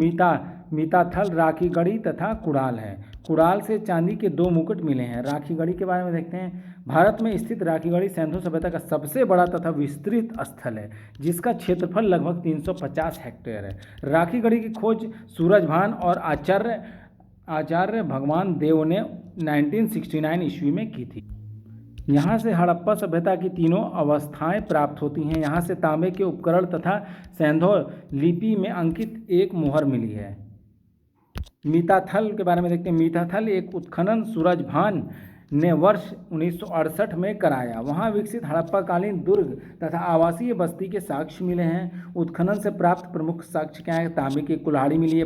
मीताथल, राखीगढ़ी तथा कुड़ाल है। कुड़ाल से चांदी के 2 मुकुट मिले हैं। राखीगढ़ी के बारे में देखते हैं। भारत में स्थित राखीगढ़ी सिंधु सभ्यता का सबसे बड़ा तथा विस्तृत स्थल है, जिसका क्षेत्रफल लगभग 350 हेक्टेयर है। राखीगढ़ी की खोज सूरजभान और आचार्य भगवान देव ने 1969 ईस्वी में की थी। यहाँ से हड़प्पा सभ्यता की तीनों अवस्थाएं प्राप्त होती हैं। यहाँ से तांबे के उपकरण तथा सैंधो लिपि में अंकित एक मोहर मिली है। मीताथल के बारे में देखते हैं। मीताथल एक उत्खनन सूरजभान ने वर्ष 1968 में कराया। वहाँ विकसित हड़प्पाकालीन दुर्ग तथा आवासीय बस्ती के साक्ष्य मिले हैं। उत्खनन से प्राप्त प्रमुख साक्ष्य क्या है। तांबे की कुल्हाड़ी मिली है,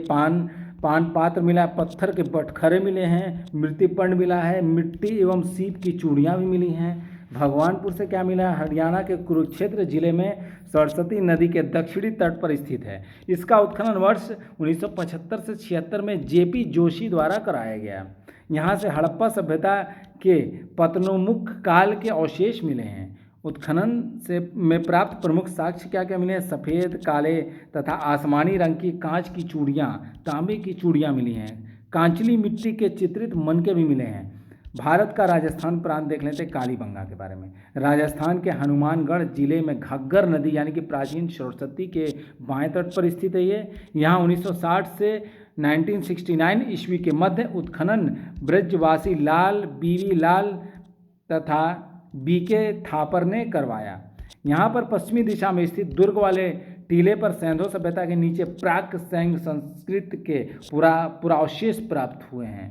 पान पात्र मिला है, पत्थर के बटखरे मिले हैं, मृत्युपंड मिला है, मिट्टी एवं सीप की चूड़ियाँ भी मिली हैं। भगवानपुर से क्या मिला है। हरियाणा के कुरुक्षेत्र जिले में सरस्वती नदी के दक्षिणी तट पर स्थित है। इसका उत्खनन वर्ष 1975 से 76 में जेपी जोशी द्वारा कराया गया। यहाँ से हड़प्पा सभ्यता के पतनोन्मुख काल के अवशेष मिले हैं। उत्खनन में प्राप्त प्रमुख साक्ष्य क्या क्या मिले हैं। सफ़ेद, काले तथा आसमानी रंग की कांच की चूड़ियाँ, तांबे की चूड़ियाँ मिली हैं। कांचली मिट्टी के चित्रित मनके भी मिले हैं। भारत का राजस्थान प्रांत देख लेते हैं कालीबंगा के बारे में। राजस्थान के हनुमानगढ़ जिले में घग्गर नदी यानी कि प्राचीन सरस्वती के बाएं तट पर स्थित है ये। यहाँ 1960 से 1969 ईस्वी के मध्य उत्खनन ब्रजवासी लाल बीवी लाल तथा बीके थापर ने करवाया। यहाँ पर पश्चिमी दिशा में स्थित दुर्ग वाले टीले पर सैंधो सभ्यता के नीचे प्राक सैंग संस्कृत के पुरावशेष प्राप्त हुए हैं।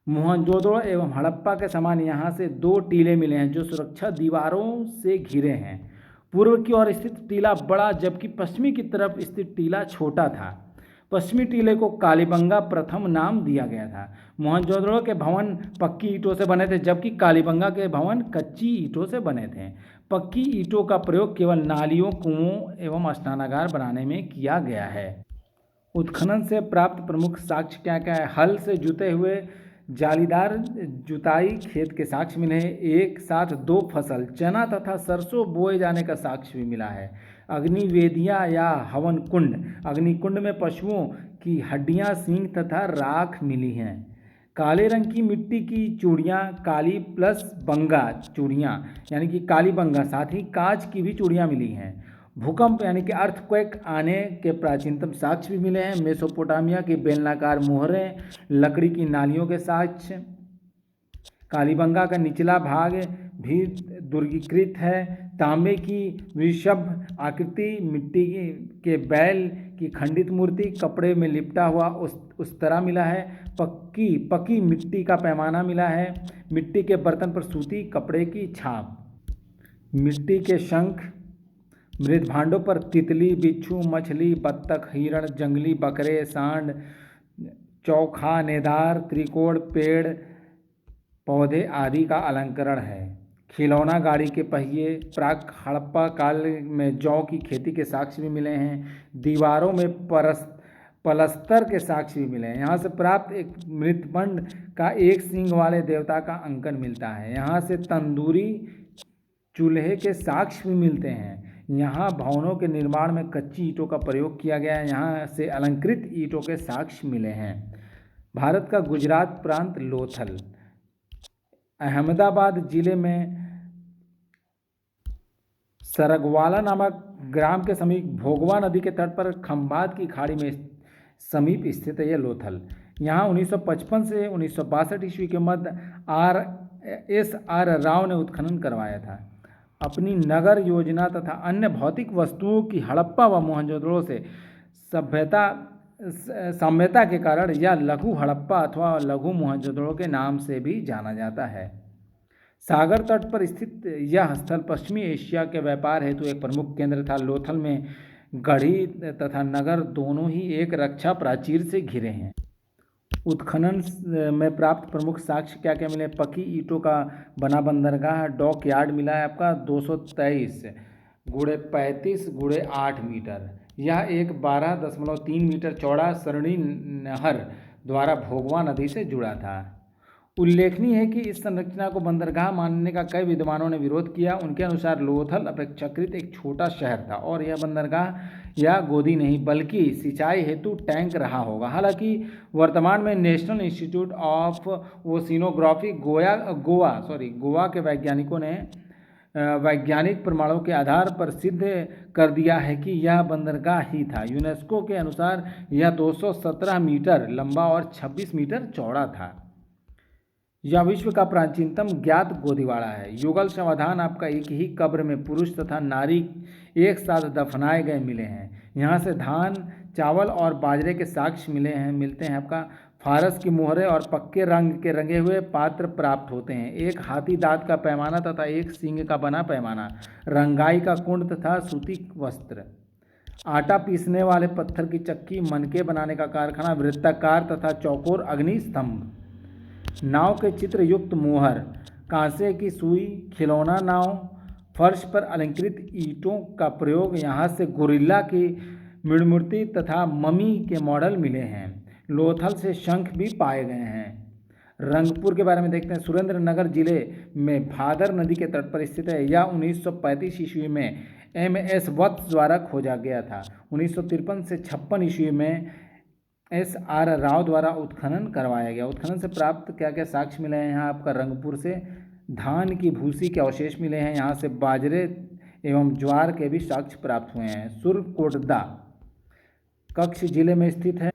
मोहनजोदड़ो एवं हड़प्पा के समान यहाँ से 2 टीले मिले हैं जो सुरक्षा दीवारों से घिरे हैं। पूर्व की ओर स्थित टीला बड़ा जबकि पश्चिमी की तरफ स्थित टीला छोटा था। पश्चिमी टीले को कालीबंगा प्रथम नाम दिया गया था। मोहनजोदड़ो के भवन पक्की ईंटों से बने थे, जबकि कालीबंगा के भवन कच्ची ईंटों से बने थे। पक्की ईंटों का प्रयोग केवल नालियों, कुओं एवं स्नानागार बनाने में किया गया है। उत्खनन से प्राप्त प्रमुख साक्ष्य क्या क्या है। हल से जुते हुए जालीदार जुताई खेत के साक्ष्य मिले हैं। एक साथ 2 फसल चना तथा सरसों बोए जाने का साक्ष्य भी मिला है। अग्निवेदियाँ या हवन कुंड, अग्निकुंड में पशुओं की हड्डियाँ, सींग तथा राख मिली हैं। काले रंग की मिट्टी की चूड़ियाँ, काली प्लस बंगा चूड़ियाँ यानी कि काली बंगा, साथ ही कांच की भी चूड़ियाँ मिली हैं। भूकंप यानी कि अर्थक्वेक आने के प्राचीनतम साक्ष्य भी मिले हैं। मेसोपोटामिया की बेलनाकार मोहरें, लकड़ी की नालियों के साक्ष्य। कालीबंगा का निचला भाग भी दुर्गीकृत है। तांबे की वृषभ आकृति, मिट्टी के बैल की खंडित मूर्ति, कपड़े में लिपटा हुआ उस तरह मिला है। पक्की मिट्टी का पैमाना मिला है। मिट्टी के बर्तन पर सूती कपड़े की छाप। मिट्टी के शंख, मृत भांडों पर तितली, बिच्छू, मछली, बत्तख, हिरण, जंगली बकरे, सांड, चौखा, नेदार, त्रिकोण, पेड़ पौधे आदि का अलंकरण है। खिलौना गाड़ी के पहिए, प्राक हड़प्पा काल में जौ की खेती के साक्ष्य भी मिले हैं। दीवारों में पलस्तर के साक्ष्य भी मिले हैं। यहाँ से प्राप्त एक मृतपंड का 1 सींग वाले देवता का अंकन मिलता है। यहाँ से तंदूरी चूल्हे के साक्ष्य भी मिलते हैं। यहाँ भवनों के निर्माण में कच्ची ईंटों का प्रयोग किया गया है। यहाँ से अलंकृत ईंटों के साक्ष्य मिले हैं। भारत का गुजरात प्रांत लोथल। अहमदाबाद जिले में सरगवाला नामक ग्राम के समीप भोगवा नदी के तट पर खंभात की खाड़ी में समीप स्थित है यह लोथल। यहाँ 1955 से 1962 ईस्वी के मध्य आर राव ने उत्खनन करवाया था। अपनी नगर योजना तथा अन्य भौतिक वस्तुओं की हड़प्पा व मोहनजोदड़ो से साम्यता के कारण यह लघु हड़प्पा अथवा लघु मोहनजोदड़ो के नाम से भी जाना जाता है। सागर तट पर स्थित यह स्थल पश्चिमी एशिया के व्यापार हेतु एक प्रमुख केंद्र था। लोथल में गढ़ी तथा नगर दोनों ही एक रक्षा प्राचीर से घिरे हैं। उत्खनन में प्राप्त प्रमुख साक्ष्य क्या क्या मिले? पकी ईंटों का बना बंदरगाह डॉक यार्ड मिला है आपका 223 गुणे 35 गुणे 8 मीटर। यह एक 12.3 मीटर चौड़ा सरणी नहर द्वारा भोगवा नदी से जुड़ा था। उल्लेखनीय है कि इस संरचना को बंदरगाह मानने का कई विद्वानों ने विरोध किया। उनके अनुसार लोथल अपेक्षाकृत एक छोटा शहर था और यह बंदरगाह या गोदी नहीं बल्कि सिंचाई हेतु टैंक रहा होगा। हालांकि वर्तमान में national institute of oceanography Goa के वैज्ञानिकों ने वैज्ञानिक प्रमाणों के आधार पर सिद्ध कर दिया है कि यह बंदरगाह ही था। यूनेस्को के अनुसार यह 217 मीटर लंबा और 26 मीटर चौड़ा था। यह विश्व का प्राचीनतम ज्ञात गोदीवाड़ा है। युगल समाधान आपका एक ही कब्र में पुरुष तथा नारी एक साथ दफनाए गए मिले हैं। यहाँ से धान चावल और बाजरे के साक्ष्य मिलते हैं आपका। फारस की मोहरें और पक्के रंग के रंगे हुए पात्र प्राप्त होते हैं। एक हाथी दांत का पैमाना तथा एक सींग का बना पैमाना, रंगाई का कुंड तथा सूती वस्त्र, आटा पीसने वाले पत्थर की चक्की, मनके बनाने का कारखाना, वृत्ताकार तथा चौकोर अग्नि स्तंभ, नाव के चित्र युक्त मोहर, कांसे की सुई, खिलौना नाव, फर्श पर अलंकृत ईंटों का प्रयोग। यहाँ से गोरिल्ला की मृणमूर्ति तथा ममी के मॉडल मिले हैं। लोथल से शंख भी पाए गए हैं। रंगपुर के बारे में देखते हैं। सुरेंद्रनगर जिले में भादर नदी के तट पर स्थित है। यह 1935 ईस्वी में MS वत्स द्वारा खोजा गया था। 1953 से 56 ईस्वी में SR राव द्वारा उत्खनन करवाया गया। उत्खनन से प्राप्त क्या क्या साक्ष्य मिले हैं? यहाँ आपका रंगपुर से धान की भूसी के अवशेष मिले हैं। यहाँ से बाजरे एवं ज्वार के भी साक्ष्य प्राप्त हुए हैं। सुरकोटदा कच्छ जिले में स्थित है।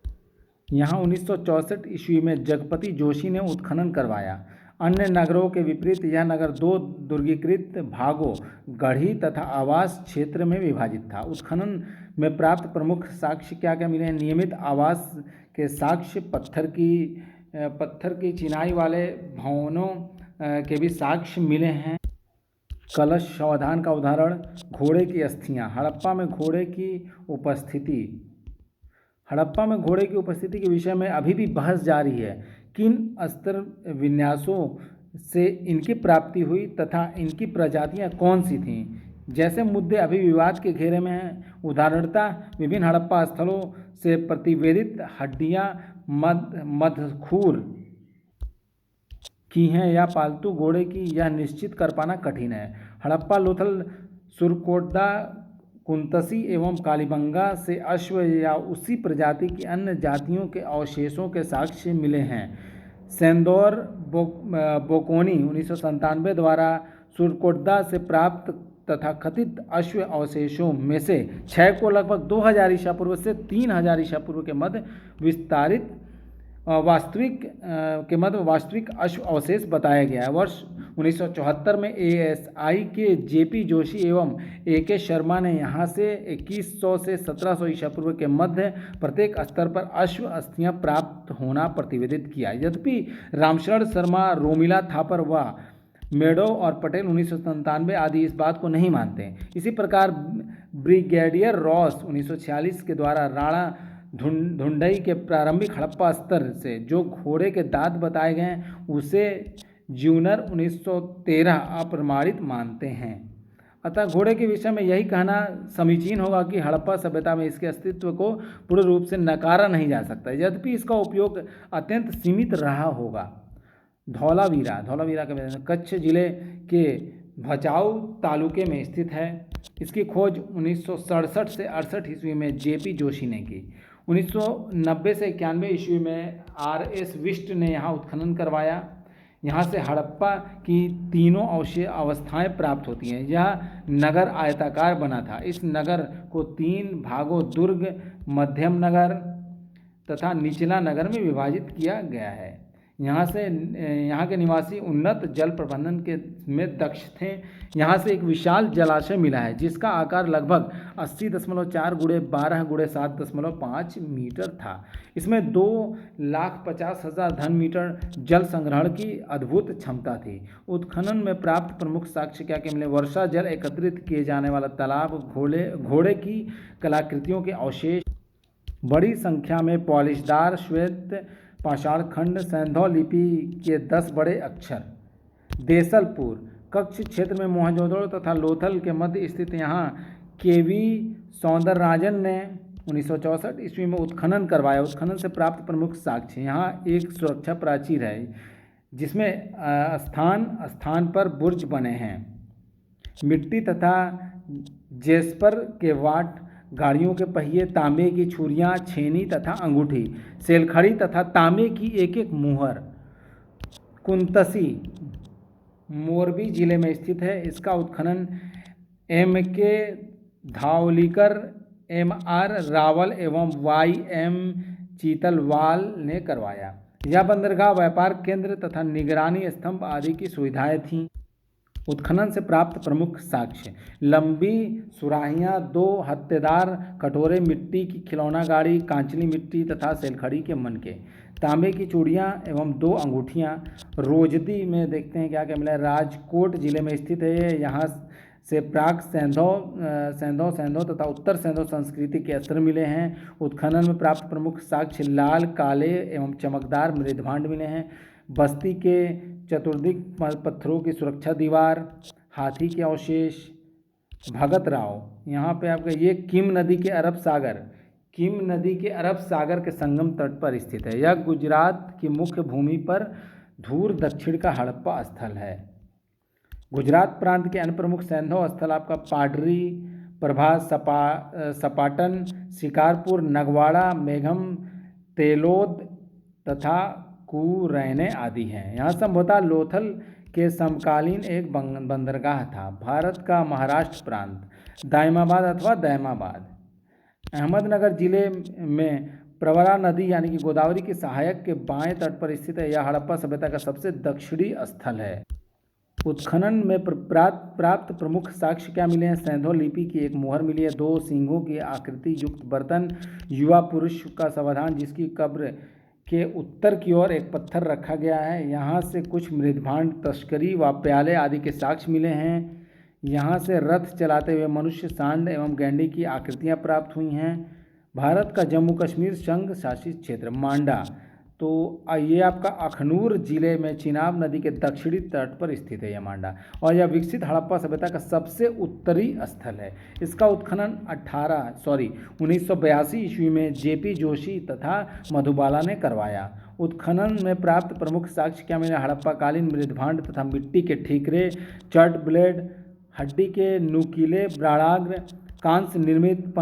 यहाँ 1964 ईस्वी में जगपति जोशी ने उत्खनन करवाया। अन्य नगरों के विपरीत यह नगर 2 दुर्गीकृत भागों गढ़ी तथा आवास क्षेत्र में विभाजित था। उत्खनन में प्राप्त प्रमुख साक्ष्य क्या क्या मिले हैं? नियमित आवास के साक्ष्य, पत्थर की चिनाई वाले भवनों के भी साक्ष्य मिले हैं। कलश समाधान का उदाहरण घोड़े की अस्थियां। हड़प्पा में घोड़े की उपस्थिति के विषय में अभी भी बहस जारी है। किन अस्त्र विन्यासों से इनकी प्राप्ति हुई तथा इनकी प्रजातियां कौन सी थीं, जैसे मुद्दे अभी विवाद के घेरे में हैं। उदाहरणतः विभिन्न हड़प्पा स्थलों से प्रतिवेदित हड्डियां मधखूर की हैं या पालतू घोड़े की, यह निश्चित कर पाना कठिन है। हड़प्पा, लोथल, सुरकोटदा, कुंतसी एवं कालीबंगा से अश्व या उसी प्रजाति की अन्य जातियों के अवशेषों के साक्ष्य मिले हैं। सेंदौर बोकोनी 1997 द्वारा सुरकोटदा से प्राप्त तथा कथित अश्व अवशेषों में से 6 को लगभग 2000 ईसा पूर्व से 3000 ईसा पूर्व के मध्य वास्तविक अश्व अवशेष बताया गया है। वर्ष 1974 में ASI के JP जोशी एवं AK शर्मा ने यहाँ से 2100 से 1700 ईसा पूर्व के मध्य प्रत्येक स्तर पर अश्व अस्थियाँ प्राप्त होना प्रतिवेदित किया। यद्यपि रामशरण शर्मा, रोमिला थापर व मेडो और पटेल 1997 आदि इस बात को नहीं मानते। इसी प्रकार ब्रिगेडियर रॉस 1946 के द्वारा राणा धुंडई के प्रारंभिक हड़प्पा स्तर से जो घोड़े के दांत बताए गए हैं उसे ज्यूनर 1913 अप्रमाणित मानते हैं। अतः घोड़े के विषय में यही कहना समीचीन होगा कि हड़प्पा सभ्यता में इसके अस्तित्व को पूर्ण रूप से नकारा नहीं जा सकता, यद्यपि इसका उपयोग अत्यंत सीमित रहा होगा। धौलावीरा के कच्छ जिले के भचाऊ तालुके में स्थित है। इसकी खोज 1967 से 68 ईस्वी में जेपी जोशी ने की। 1990 से 91 ईस्वी में आरएस विष्ट ने यहाँ उत्खनन करवाया। यहाँ से हड़प्पा की तीनों अवस्थाएं प्राप्त होती हैं। यह नगर आयताकार बना था। इस नगर को 3 भागों दुर्ग, मध्यम नगर तथा निचला नगर में विभाजित किया गया है। यहाँ के निवासी उन्नत जल प्रबंधन के में दक्ष थे। यहाँ से एक विशाल जलाशय मिला है जिसका आकार लगभग 80.4 × 12 × 7.5 मीटर था। इसमें 2,50,000 घन मीटर जल संग्रहण की अद्भुत क्षमता थी। उत्खनन में प्राप्त प्रमुख साक्ष्य क्या क्या मिले? वर्षा जल एकत्रित किए जाने वाला तालाब, घोड़े की कलाकृतियों के अवशेष, बड़ी संख्या में पॉलिशदार श्वेत पाषाण खंड, सैंधव लिपि के 10 बड़े अक्षर। देसलपुर कच्छ क्षेत्र में मोहनजोदड़ो तथा लोथल के मध्य स्थित यहाँ केवी सौंदरराजन ने 1964 ईस्वी में उत्खनन करवाया। उत्खनन से प्राप्त प्रमुख साक्ष्य, यहाँ एक सुरक्षा प्राचीर है जिसमें स्थान पर बुर्ज बने हैं। मिट्टी तथा जेस्पर के वाट, गाड़ियों के पहिए, तांबे की छुरियाँ, छेनी तथा अंगूठी, सेलखड़ी तथा तांबे की एक मुहर। कुंतसी मोरबी जिले में स्थित है। इसका उत्खनन M.K. धावलीकर, M.R. रावल एवं Y.M. चीतलवाल ने करवाया। यह बंदरगाह, व्यापार केंद्र तथा निगरानी स्तंभ आदि की सुविधाएं थीं। उत्खनन से प्राप्त प्रमुख साक्ष्य, लंबी सुराहियाँ, 2 हत्तेदार कटोरे, मिट्टी की खिलौना गाड़ी, कांचली मिट्टी तथा सेलखड़ी के मनके, तांबे की चूड़ियाँ एवं 2 अंगूठियाँ। रोजदी में देखते हैं क्या क्या मिला है। राजकोट जिले में स्थित है। यहाँ से प्राक सैंधव तथा उत्तर सैंधव संस्कृति के अस्त्र मिले हैं। उत्खनन में प्राप्त प्रमुख साक्ष्य, लाल, काले एवं चमकदार मृदभांड मिले हैं। बस्ती के चतुर्दिक पत्थरों की सुरक्षा दीवार, हाथी के अवशेष। भगत राव, यहाँ पे आपका ये किम नदी के अरब सागर के संगम तट पर स्थित है। यह गुजरात की मुख्य भूमि पर धूर दक्षिण का हड़प्पा स्थल है। गुजरात प्रांत के अन्य प्रमुख सैंधव स्थल आपका पाडरी, प्रभा सपाटन, शिकारपुर, नगवाड़ा, मेघम, तेलोद तथा कुरैने आदि हैं। यहाँ संभवतः लोथल के समकालीन एक बंदरगाह था। भारत का महाराष्ट्र प्रांत, दायमाबाद अथवा दैमाबाद। अहमदनगर जिले में प्रवरा नदी यानी कि गोदावरी की सहायक के बाएं तट पर स्थित है। यह हड़प्पा सभ्यता का सबसे दक्षिणी स्थल है। उत्खनन में प्राप्त प्रमुख साक्ष्य क्या मिले हैं? सैंधव लिपि की एक मुहर मिली है। 2 सींगों की आकृति युक्त बर्तन, युवा पुरुष का सावधान जिसकी कब्र के उत्तर की ओर एक पत्थर रखा गया है। यहाँ से कुछ मृदभांड, तस्करी व प्याले आदि के साक्ष्य मिले हैं। यहाँ से रथ चलाते हुए मनुष्य, सांड एवं गैंडी की आकृतियाँ प्राप्त हुई हैं। भारत का जम्मू कश्मीर संघ शासित क्षेत्र मांडा, तो ये आपका अखनूर जिले में चिनाब नदी के दक्षिणी तट पर स्थित है यह मांडा, और यह विकसित हड़प्पा सभ्यता का सबसे उत्तरी स्थल है। इसका उत्खनन 1982 ईस्वी में जेपी जोशी तथा मधुबाला ने करवाया। उत्खनन में प्राप्त प्रमुख साक्ष्य क्या मिले? हड़प्पा कालीन मृदभांड तथा मिट्टी के ठीकरे, चट ब्लेड, हड्डी के नुकीले ब्राणाग्र, कांस्य निर्मित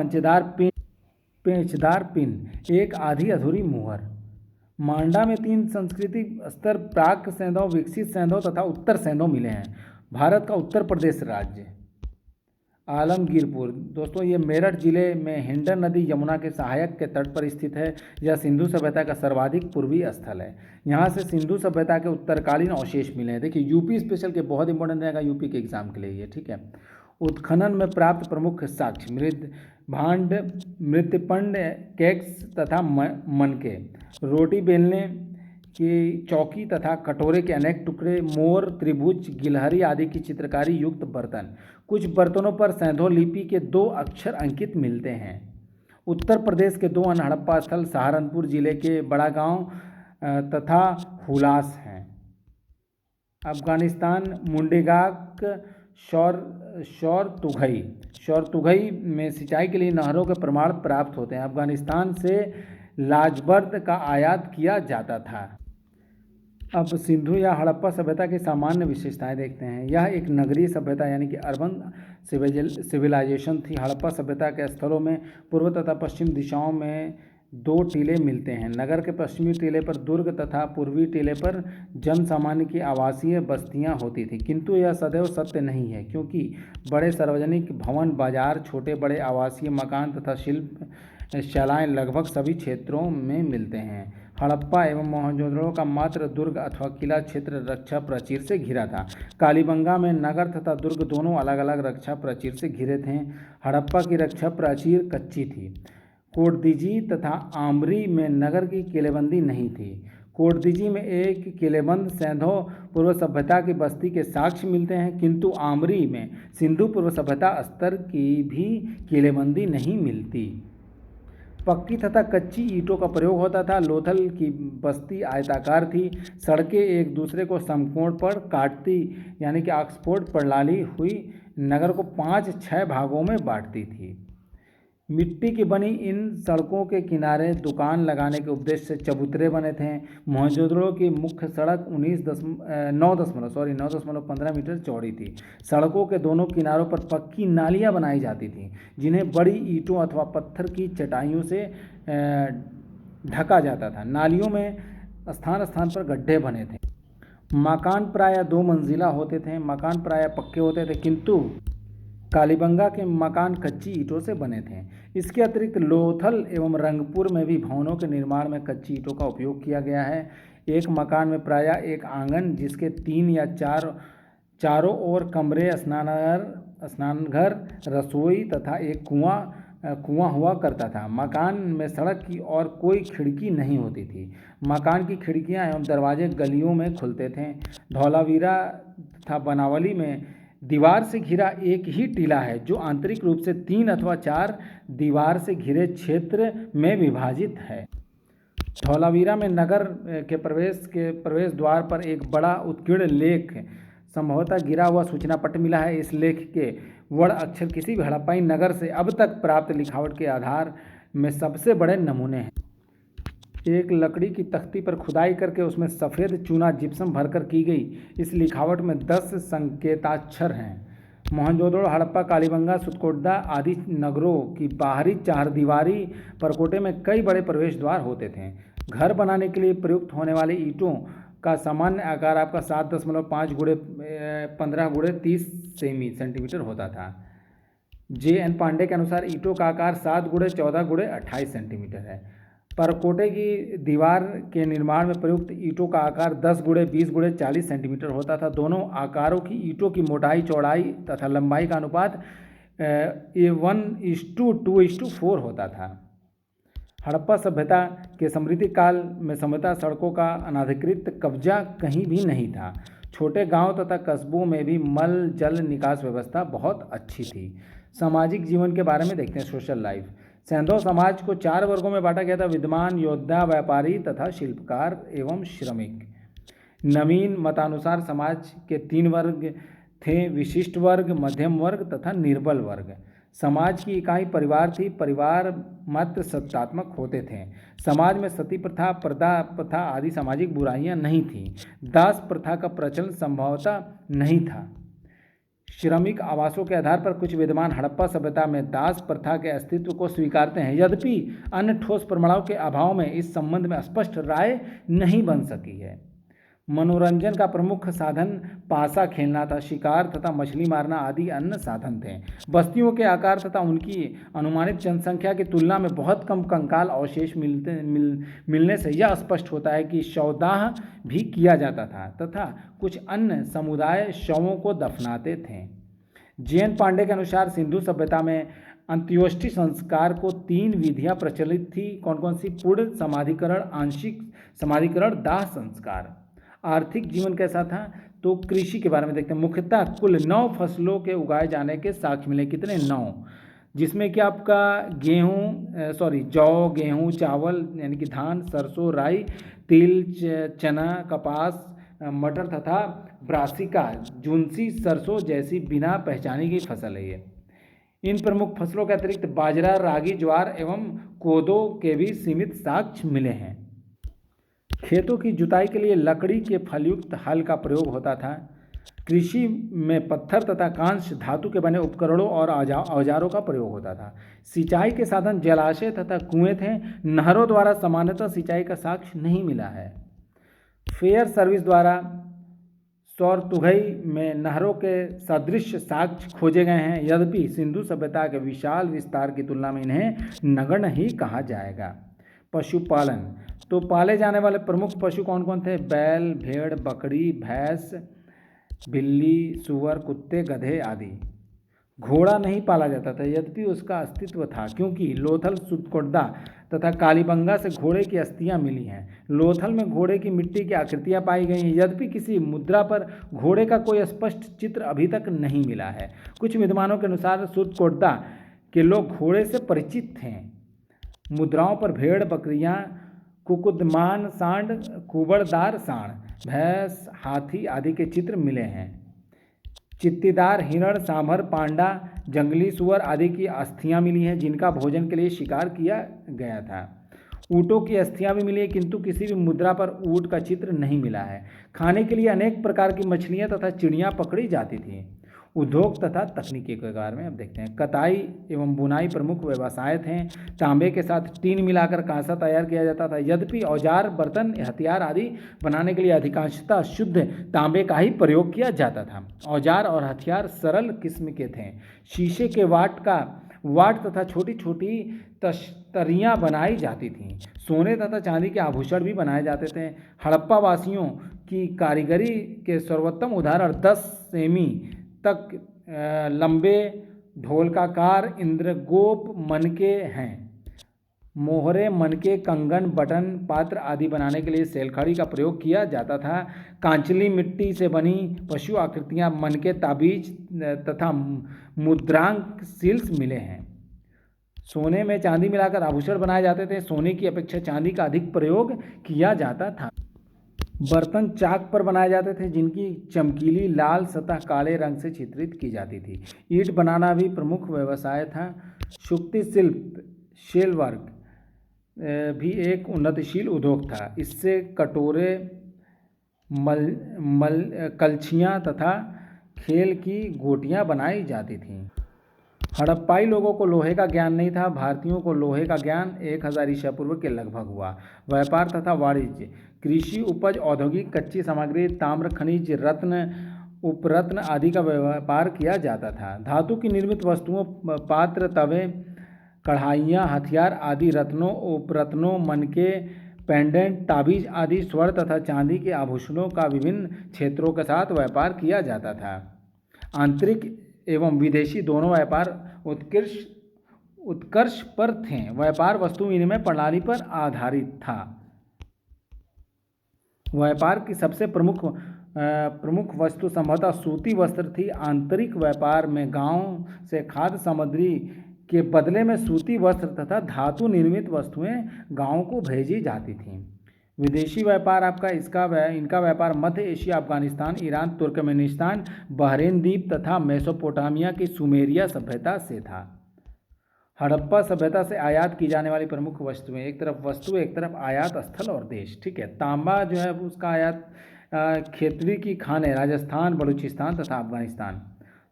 पेंचदार पिन, एक आधी अधूरी मुहर। मांडा में 3 संस्कृति स्तर, प्राक सैंधव, विकसित सैंधव तथा उत्तर सैंधव मिले हैं। भारत का उत्तर प्रदेश राज्य। आलमगीरपुर, दोस्तों ये मेरठ जिले में हिंडन नदी यमुना के सहायक के तट पर स्थित है। यह सिंधु सभ्यता का सर्वाधिक पूर्वी स्थल है। यहाँ से सिंधु सभ्यता के उत्तरकालीन अवशेष मिले हैं। देखिए यूपी स्पेशल के बहुत इंपॉर्टेंट रहेगा यूपी के एग्जाम के लिए ये, ठीक है। उत्खनन में प्राप्त प्रमुख साक्ष्य, मृदभांड, मृत्यपंड, केक्स तथा मनके, रोटी बेलने की चौकी तथा कटोरे के अनेक टुकड़े, मोर, त्रिभुज, गिलहरी आदि की चित्रकारी युक्त बर्तन। कुछ बर्तनों पर सैंधव लिपि के 2 अक्षर अंकित मिलते हैं। उत्तर प्रदेश के 2 अन्य हड़प्पा स्थल सहारनपुर जिले के बड़ा गांव तथा हुलास हैं। अफगानिस्तान, मुंडेगाक, शौरतुघई में सिंचाई के लिए नहरों के प्रमाण प्राप्त होते हैं। अफगानिस्तान से लाजबर्द का आयात किया जाता था। अब सिंधु या हड़प्पा सभ्यता की सामान्य विशेषताएं देखते हैं। यह एक नगरीय सभ्यता यानी कि अर्बन सिविलाइजेशन थी। हड़प्पा सभ्यता के स्थलों में पूर्व तथा पश्चिम दिशाओं में दो टीले मिलते हैं। नगर के पश्चिमी टीले पर दुर्ग तथा पूर्वी टीले पर जन सामान्य की आवासीय बस्तियां होती थी, किंतु यह सदैव सत्य नहीं है, क्योंकि बड़े सार्वजनिक भवन, बाजार, छोटे बड़े आवासीय मकान तथा शिल्प शालाएं लगभग सभी क्षेत्रों में मिलते हैं। हड़प्पा एवं मोहनजोदड़ो का मात्र दुर्ग अथवा किला क्षेत्र रक्षा प्राचीर से घिरा था। कालीबंगा में नगर तथा दुर्ग दोनों अलग अलग रक्षा प्राचीर से घिरे थे। हड़प्पा की रक्षा प्राचीर कच्ची थी। कोटदीजी तथा आमरी में नगर की किलेबंदी नहीं थी। कोटदीजी में एक किलेबंद सैंधो पूर्व सभ्यता की बस्ती के साक्ष्य मिलते हैं, किंतु आमरी में सिंधु पूर्व सभ्यता स्तर की भी किलेबंदी नहीं मिलती। पक्की तथा कच्ची ईंटों का प्रयोग होता था। लोथल की बस्ती आयताकार थी। सड़कें एक दूसरे को समकोण पर काटती यानी कि ऑक्सफोर्ड प्रणाली हुई नगर को 5-6 भागों में बांटती थी। मिट्टी की बनी इन सड़कों के किनारे दुकान लगाने के उद्देश्य से चबूतरे बने थे। मोहनजोदड़ो की मुख्य सड़क 9.15 मीटर चौड़ी थी। सड़कों के दोनों किनारों पर पक्की नालियां बनाई जाती थीं, जिन्हें बड़ी ईंटों अथवा पत्थर की चटाइयों से ढका जाता था। नालियों में स्थान स्थान पर गड्ढे बने थे। मकान प्रायः 2 मंजिला होते थे। मकान प्रायः पक्के होते थे, किंतु कालीबंगा के मकान कच्ची ईंटों से बने थे। इसके अतिरिक्त लोथल एवं रंगपुर में भी भवनों के निर्माण में कच्ची ईंटों का उपयोग किया गया है। एक मकान में प्रायः एक आंगन, जिसके 3 या 4 चारों ओर कमरे, स्नानघर, रसोई तथा एक कुआं हुआ करता था। मकान में सड़क की और कोई खिड़की नहीं होती थी। मकान की खिड़कियां एवं दरवाजे गलियों में खुलते थे। धौलावीरा तथा बनावली में दीवार से घिरा एक ही टीला है, जो आंतरिक रूप से 3 अथवा 4 दीवार से घिरे क्षेत्र में विभाजित है। धौलावीरा में नगर के प्रवेश द्वार पर एक बड़ा उत्कीर्ण लेख, संभवतः गिरा हुआ सूचना पट मिला है। इस लेख के वर्ण अक्षर किसी भी हड़प्पाई नगर से अब तक प्राप्त लिखावट के आधार में सबसे बड़े नमूने हैं। एक लकड़ी की तख्ती पर खुदाई करके उसमें सफ़ेद चूना जिप्सम भरकर की गई इस लिखावट में 10 संकेताक्षर हैं। मोहनजोदड़ो, हड़प्पा, कालीबंगा, सुतकोट्टा आदि नगरों की बाहरी चारदीवारी परकोटे में कई बड़े प्रवेश द्वार होते थे। घर बनाने के लिए प्रयुक्त होने वाले ईंटों का सामान्य आकार आपका 7.5 × 15 × 30 सेंटीमीटर होता था। J.N. पांडे के अनुसार ईंटों का आकार 7 × 14 × 28 सेंटीमीटर है। परकोटे की दीवार के निर्माण में प्रयुक्त ईंटों का आकार 10 × 20 × 40 सेंटीमीटर होता था। दोनों आकारों की ईंटों की मोटाई, चौड़ाई तथा लंबाई का अनुपात 1:2:4 होता था। हड़प्पा सभ्यता के समृद्धि काल में सभ्यता सड़कों का अनाधिकृत कब्जा कहीं भी नहीं था। छोटे गांव तथा कस्बों में भी मल जल निकास व्यवस्था बहुत अच्छी थी। सामाजिक जीवन के बारे में देखते हैं। Social life. सैंधव समाज को 4 वर्गों में बांटा गया था: विद्वान, योद्धा, व्यापारी तथा शिल्पकार एवं श्रमिक। नवीन मतानुसार समाज के 3 वर्ग थे: विशिष्ट वर्ग, मध्यम वर्ग तथा निर्बल वर्ग। समाज की इकाई परिवार थी। परिवार मात्र सत्तात्मक होते थे। समाज में सती प्रथा, पर्दा प्रथा आदि सामाजिक बुराइयां नहीं थीं। दास प्रथा का प्रचलन संभवतः नहीं था। श्रमिक आवासों के आधार पर कुछ विद्वान हड़प्पा सभ्यता में दास प्रथा के अस्तित्व को स्वीकारते हैं, यद्यपि अन्य ठोस प्रमाणों के अभाव में इस संबंध में स्पष्ट राय नहीं बन सकी है। मनोरंजन का प्रमुख साधन पासा खेलना था। शिकार तथा मछली मारना आदि अन्य साधन थे। बस्तियों के आकार तथा उनकी अनुमानित जनसंख्या की तुलना में बहुत कम कंकाल अवशेष मिलने से यह स्पष्ट होता है कि शवदाह भी किया जाता था तथा कुछ अन्य समुदाय शवों को दफनाते थे। J.N. पांडे के अनुसार सिंधु सभ्यता में अंत्योष्टि संस्कार को 3 विधियां प्रचलित थी। कौन कौन सी? पूर्ण समाधिकरण, आंशिक समाधिकरण, दाह संस्कार। आर्थिक जीवन कैसा था? तो कृषि के बारे में देखते हैं। मुख्यतः कुल 9 फसलों के उगाए जाने के साक्ष्य मिले। कितने? 9, जिसमें कि आपका जौ, गेहूं, चावल यानी कि धान, सरसों, राई, तिल, चना, कपास, मटर तथा ब्रासिका, जुनसी, सरसों जैसी बिना पहचानी गई फसल है ये। इन प्रमुख फसलों के अतिरिक्त बाजरा, रागी, ज्वार एवं कोदो के भी सीमित साक्ष्य मिले हैं। खेतों की जुताई के लिए लकड़ी के फलयुक्त हल का प्रयोग होता था। कृषि में पत्थर तथा कांस्य धातु के बने उपकरणों और औजारों का प्रयोग होता था। सिंचाई के साधन जलाशय तथा कुएं थे। नहरों द्वारा सामान्यतः सिंचाई का साक्ष्य नहीं मिला है। फेयर सर्विस द्वारा सौरतुघई में नहरों के सदृश साक्ष्य खोजे गए हैं, यद्यपि सिंधु सभ्यता के विशाल विस्तार की तुलना में इन्हें नगण्य ही कहा जाएगा। पशुपालन, तो पाले जाने वाले प्रमुख पशु कौन कौन थे? बैल, भेड़, बकरी, भैंस, बिल्ली, सुअर, कुत्ते, गधे आदि। घोड़ा नहीं पाला जाता था, यद्यपि उसका अस्तित्व था, क्योंकि लोथल, सुतकोड्डा तथा कालीबंगा से घोड़े की अस्थियां मिली हैं। लोथल में घोड़े की मिट्टी की आकृतियां पाई गई हैं, यद्यपि किसी मुद्रा पर घोड़े का कोई स्पष्ट चित्र अभी तक नहीं मिला है। कुछ विद्वानों के अनुसार सुतकोड्डा के लोग घोड़े से परिचित थे। मुद्राओं पर भेड़, बकरियां, कुकुदमान सांड, कुबड़दार सांड, भैंस, हाथी आदि के चित्र मिले हैं। चित्तीदार हिरण, सांभर, पांडा, जंगली सुअर आदि की अस्थियां मिली हैं, जिनका भोजन के लिए शिकार किया गया था। ऊँटों की अस्थियां भी मिली हैं, किंतु किसी भी मुद्रा पर ऊँट का चित्र नहीं मिला है। खाने के लिए अनेक प्रकार की मछलियां तथा चिड़ियां पकड़ी जाती थीं। उद्योग तथा तकनीकी के बारे में अब देखते हैं। कताई एवं बुनाई प्रमुख व्यवसाय थे। तांबे के साथ टीन मिलाकर कांसा तैयार किया जाता था, यद्यपि औजार, बर्तन, हथियार आदि बनाने के लिए अधिकांशतः शुद्ध तांबे का ही प्रयोग किया जाता था। औजार और हथियार सरल किस्म के थे। शीशे के वाट तथा छोटी छोटी तरियाँ बनाई जाती थीं। सोने तथा चांदी के आभूषण भी बनाए जाते थे। हड़प्पा वासियों की कारीगरी के सर्वोत्तम उदाहरण 10 सेमी तक लंबे ढोलकाकार इंद्रगोप मनके हैं। मोहरे, मनके, कंगन, बटन, पात्र आदि बनाने के लिए सेलखड़ी का प्रयोग किया जाता था। कांचली मिट्टी से बनी पशु आकृतियां, मनके, ताबीज तथा मुद्रांक सील्स मिले हैं। सोने में चांदी मिलाकर आभूषण बनाए जाते थे। सोने की अपेक्षा चांदी का अधिक प्रयोग किया जाता था। बर्तन चाक पर बनाए जाते थे, जिनकी चमकीली लाल सतह काले रंग से चित्रित की जाती थी। ईंट बनाना भी प्रमुख व्यवसाय था। शुक्ति शिल्प, शेल वर्क भी एक उन्नतिशील उद्योग था। इससे कटोरे, कलछियाँ तथा खेल की गोटियाँ बनाई जाती थीं। हड़प्पाई लोगों को लोहे का ज्ञान नहीं था। भारतीयों को लोहे का ज्ञान 1000 ईसा पूर्व के लगभग हुआ। व्यापार तथा वाणिज्य, कृषि उपज, औद्योगिक कच्ची सामग्री, ताम्र खनिज, रत्न, उपरत्न आदि का व्यापार किया जाता था। धातु की निर्मित वस्तुओं, पात्र, तवे, कढ़ाइयाँ, हथियार आदि, रत्नों, उपरत्नों, मनके, पेंडेंट, ताबीज आदि, स्वर्ण तथा चांदी के आभूषणों का विभिन्न क्षेत्रों के साथ व्यापार किया जाता था। आंतरिक एवं विदेशी दोनों व्यापार उत्कर्ष पर थे। व्यापार वस्तु विनिमय प्रणाली पर आधारित था। व्यापार की सबसे प्रमुख वस्तु संभवतः सूती वस्त्र थी। आंतरिक व्यापार में गांव से खाद्य सामग्री के बदले में सूती वस्त्र तथा धातु निर्मित वस्तुएं गांव को भेजी जाती थीं। विदेशी व्यापार इनका व्यापार मध्य Asia, Afghanistan, Iran, Turkmenistan, Bahrain द्वीप तथा मेसोपोटामिया की सुमेरिया सभ्यता से था। हड़प्पा सभ्यता से आयात की जाने वाली प्रमुख वस्तुएं, एक तरफ आयात स्थल और देश। ठीक है, तांबा जो है उसका आयात खेतड़ी की खानें, राजस्थान, बलूचिस्तान तथा अफगानिस्तान।